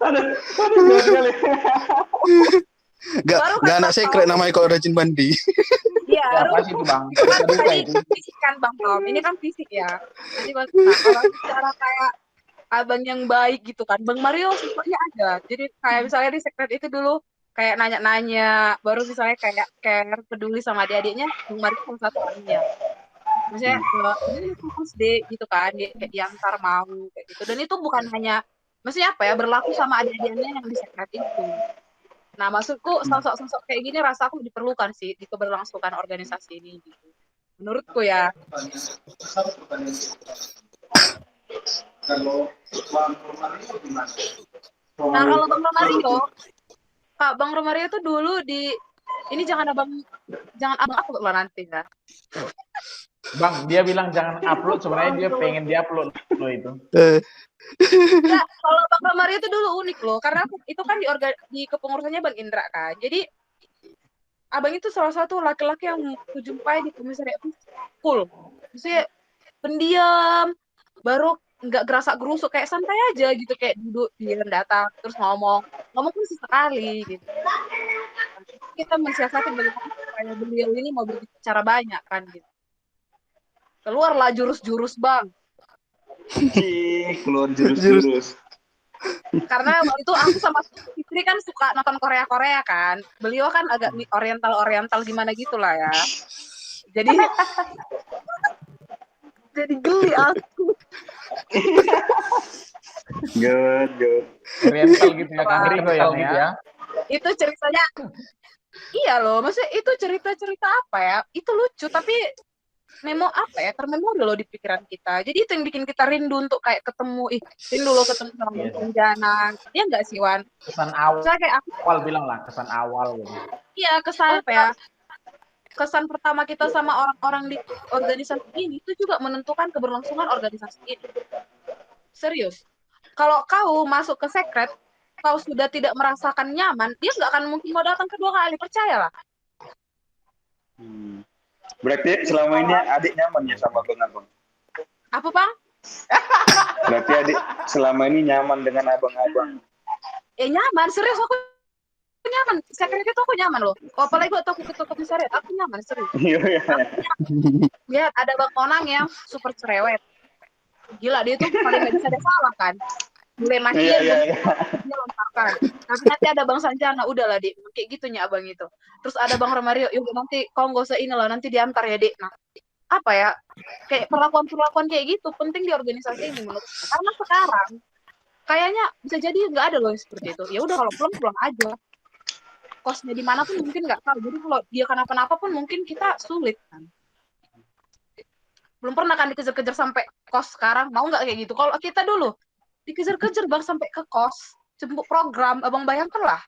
Aduh, sekali. Baru Gak kan anak pas secret tahu. namanya kalau rajin mandi. Iya, Itu apa sih itu Bang? itu kan Duka tadi itu. fisik kan Bang Tom. Ini kan fisik ya. Nanti nah, kalau secara kayak abang yang baik gitu kan, Bang Mario sifatnya ada. Jadi kayak misalnya di secret itu dulu kayak nanya-nanya, baru misalnya kayak care, peduli sama adik-adiknya, Bang Mario salah satu orangnya. Maksudnya ini fokus deh gitu kan, dia kayak diantar mau kayak gitu. Dan itu bukan hanya, maksudnya apa ya, berlaku sama adik-adiknya yang di secret itu. Nah, maksudku sosok-sosok kayak gini rasa aku diperlukan sih di keberlangsungan organisasi ini gitu. Menurutku ya. Nah, kalau Bang Romario, Kak Bang Romario tuh dulu di ini jangan abang upload loh nanti ya. Bang, dia bilang jangan upload, sebenarnya dia pengen diupload loh itu. Ya, kalau Bang Romario itu dulu unik loh, karena itu kan di kepengurusannya Bang Indra kan. Jadi abang itu salah satu laki-laki yang kujumpai di komisariat full. Maksudnya pendiam, baru nggak gerasa gerusuk, kayak santai aja gitu, kayak duduk dia datang terus ngomong pun sesekali gitu. Kita mensiasati bagaimana supaya beliau ini mau berbicara banyak kan gitu. Keluarlah jurus-jurus Bang. Keluar jurus-jurus. Karena waktu itu aku sama istri kan suka nonton Korea-Korea kan. Beliau kan agak oriental gimana gitu lah ya. Jadi geli aku. Good. Oriental gitu ya, kan gitu ya. Itu ceritanya, iya loh, maksudnya itu cerita-cerita apa ya? Itu lucu, tapi termemori loh di pikiran kita. Jadi itu yang bikin kita rindu untuk kayak ketemu sama Bang Jana. Iya nggak sih, Wan? Kesan awal, kayak awal bilang lah, kesan awal gitu. Iya, kesan apa ya? Kesan pertama kita sama orang-orang di organisasi ini itu juga menentukan keberlangsungan organisasi ini. Serius. Kalau kau masuk ke secret, kau sudah tidak merasakan nyaman, dia nggak akan mungkin mau datang kedua kali, percayalah. Berarti selama ini adik nyaman ya sama abang-abang? Apa, Bang? Berarti adik selama ini nyaman dengan abang-abang? Nyaman, serius aku nyaman. Secret itu aku nyaman loh. Apalagi waktu aku ketua komisariat, aku nyaman, serius. Iya. Lihat, ada Bang Onang yang super cerewet. Gila, dia tuh paling nggak bisa ada salah kan. Mulai makin dia lontarkan. Tapi nanti ada Bang Sanjana, udahlah Dik, kayak gitunya abang itu. Terus ada Bang Romario, yuk nanti kau nggak usah inilah, nanti diantar ya Dik. Nah, apa ya, kayak perlakuan kayak gitu penting di organisasi ini menurut. Karena sekarang kayaknya bisa jadi nggak ada loh yang seperti itu. Ya udah, kalau pulang aja. Kosnya di mana pun mungkin nggak tahu. Jadi kalau dia kenapa-napa pun mungkin kita sulit kan. Belum pernah kan dikejar-kejar sampai kos sekarang. Mau nggak kayak gitu? Kalau kita dulu dikejar-kejar Bang sampai ke kos, jemput program, abang bayangkan lah.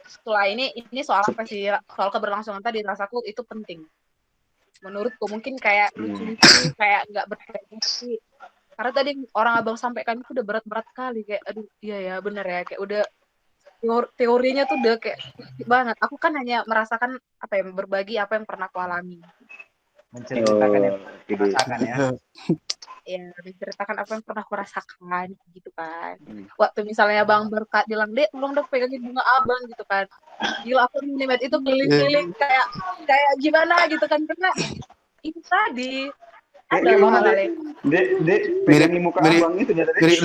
Setelah ini soal apa sih? Soal keberlangsungan tadi, rasaku itu penting. Menurutku mungkin kayak lucu-lucu, kayak nggak berprestasi. Karena tadi orang abang sampaikan itu udah berat-berat kali, kayak aduh iya ya bener ya, kayak udah teorinya tuh udah kayak banget. Aku kan hanya merasakan berbagi apa yang pernah aku alami. Menceritakan yang merasakan ya. Ya, menceritakan apa yang pernah aku rasakan gitu kan. Waktu misalnya Bang Berkat bilang, Dek, tolong dong pegangin bunga abang gitu kan. Gila, aku minimet itu keliling-keliling kayak gimana gitu kan, karena itu tadi ada hal-hal Dek, pegangin muka abang itu dia tadi. Mirip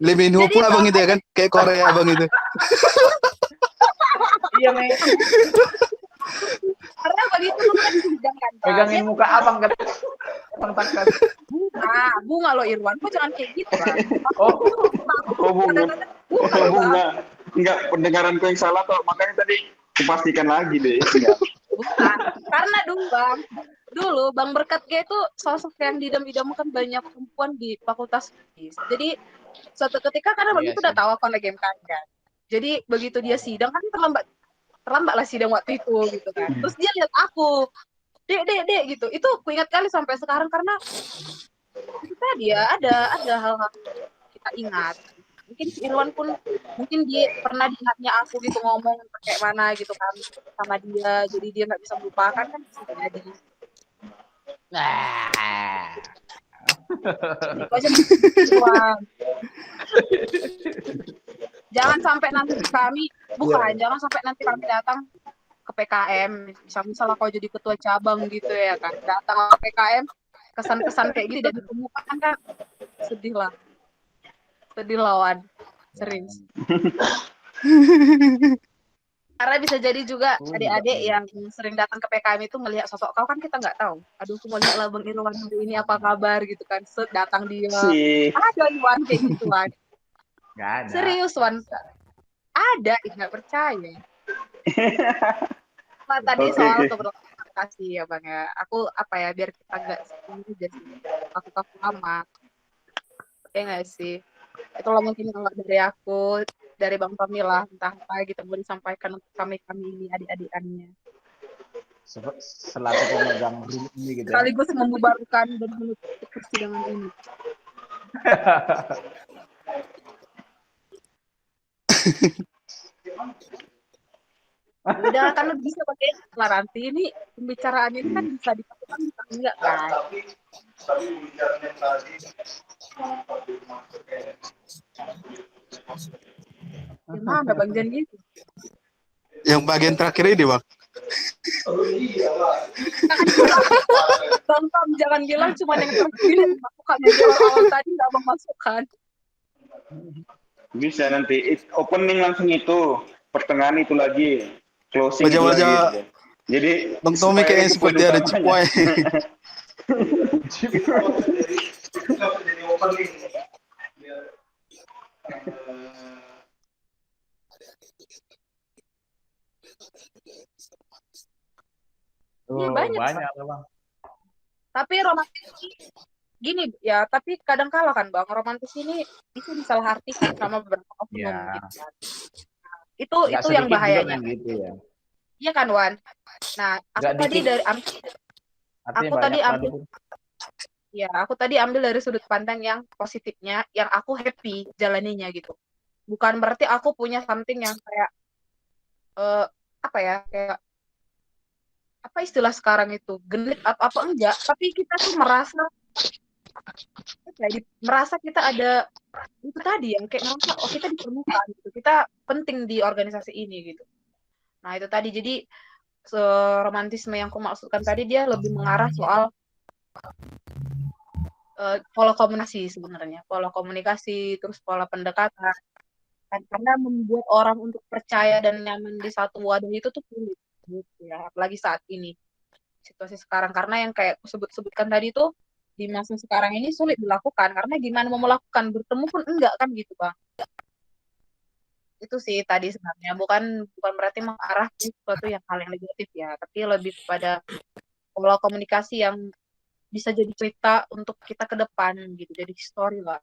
Leminho pula abang itu ya kan, kayak Korea abang itu. Iya, men. Karena begitu kan disidangkan. Pegangin muka abang kan. Bunga loh Irwan, kok jangan kayak gitu kan. Bunga. Enggak, pendengaranku yang salah kok, makanya tadi kupastikan lagi deh. Bukan, karena dulu Bang Berkat itu sosok yang didam-idamkan banyak perempuan di fakultas. Jadi suatu ketika karena begitu udah tahu aku lagi MKN kan. Jadi begitu dia sidang kan terlambat lah sidang waktu itu gitu kan. Terus dia lihat aku, dek gitu. Itu aku ingat kali sampai sekarang karena itu tadi ya ada hal-hal kita ingat. Mungkin si Irwan pun mungkin dia pernah diingatnya aku gitu ngomong kayak mana gitu kan sama dia, jadi dia nggak bisa melupakan kan bisa jadi. Itu aja Bang. Jangan sampai nanti jangan sampai nanti kami datang ke PKM. Misalnya kau jadi ketua cabang gitu ya kan. Datang ke PKM, kesan-kesan kayak gitu tidak ditemukan kan. Sedih lah Wan. Serius. Karena bisa jadi juga adik-adik yang sering datang ke PKM itu melihat sosok kau kan kita nggak tahu. Aduh, aku mau lihat lah Bang Irwan hari ini apa kabar gitu kan. Datang dia. Ada Wan kayak gitu Wan. Nggak ada. Serius Wan. Ada, nggak percaya. Nah, tadi soal komunikasi ya Bang ya. Aku biar kita nggak seperti aja sih. Aku lama. Ya nggak sih. Itulah mungkin kalau dari aku, dari Bang Tommy lah, entah apa gitu boleh disampaikan untuk kami ini adik-adikannya. Selaku pemegang room ini gitu. Sekaligus membubarkan dan menutup persidangan ini. Udah kan bisa pakai lah nanti ini pembicaraan ini kan bisa dipakai bisa enggak kan? Gimana Bang Jan gitu? Yang bagian terakhir ini Bang. Bang Tom jangan bilang cuma yang terakhir masukkan yang awal tadi nggak memasukkan. Bisa nanti opening langsung itu, pertengahan itu lagi, closing itu Wajah-wajah lagi. Jadi Bang Tommy kayaknya seperti ada cipuai. Iya banyak Bang. Tapi romantis gini ya, tapi kadang kala kan Bang, romantis ini itu disalahartikan sama beberapa oknum gitu kan. Itu yang bahayanya. Gitu ya. Iya kan Wan. Nah, aku tadi ambil dari sudut pandang yang positifnya, yang aku happy jalaninya gitu. Bukan berarti aku punya something yang kayak kayak apa istilah sekarang itu genit atau apa enggak, tapi kita tuh merasa kita ada itu tadi yang kayak merasa kita diperlukan gitu, kita penting di organisasi ini gitu. Nah itu tadi jadi romantisme yang aku maksudkan tadi dia lebih mengarah soal pola komunikasi sebenarnya, pola komunikasi terus pola pendekatan karena membuat orang untuk percaya dan nyaman di satu wadah itu tuh sulit gitu ya, apalagi saat ini situasi sekarang, karena yang kayak aku sebutkan tadi tuh di masa sekarang ini sulit dilakukan karena gimana mau melakukan, bertemu pun enggak kan gitu Bang. Itu sih tadi sebenarnya bukan berarti mengarah ke sesuatu yang hal yang negatif ya, tapi lebih pada pola komunikasi yang bisa jadi cerita untuk kita ke depan gitu, jadi story lah.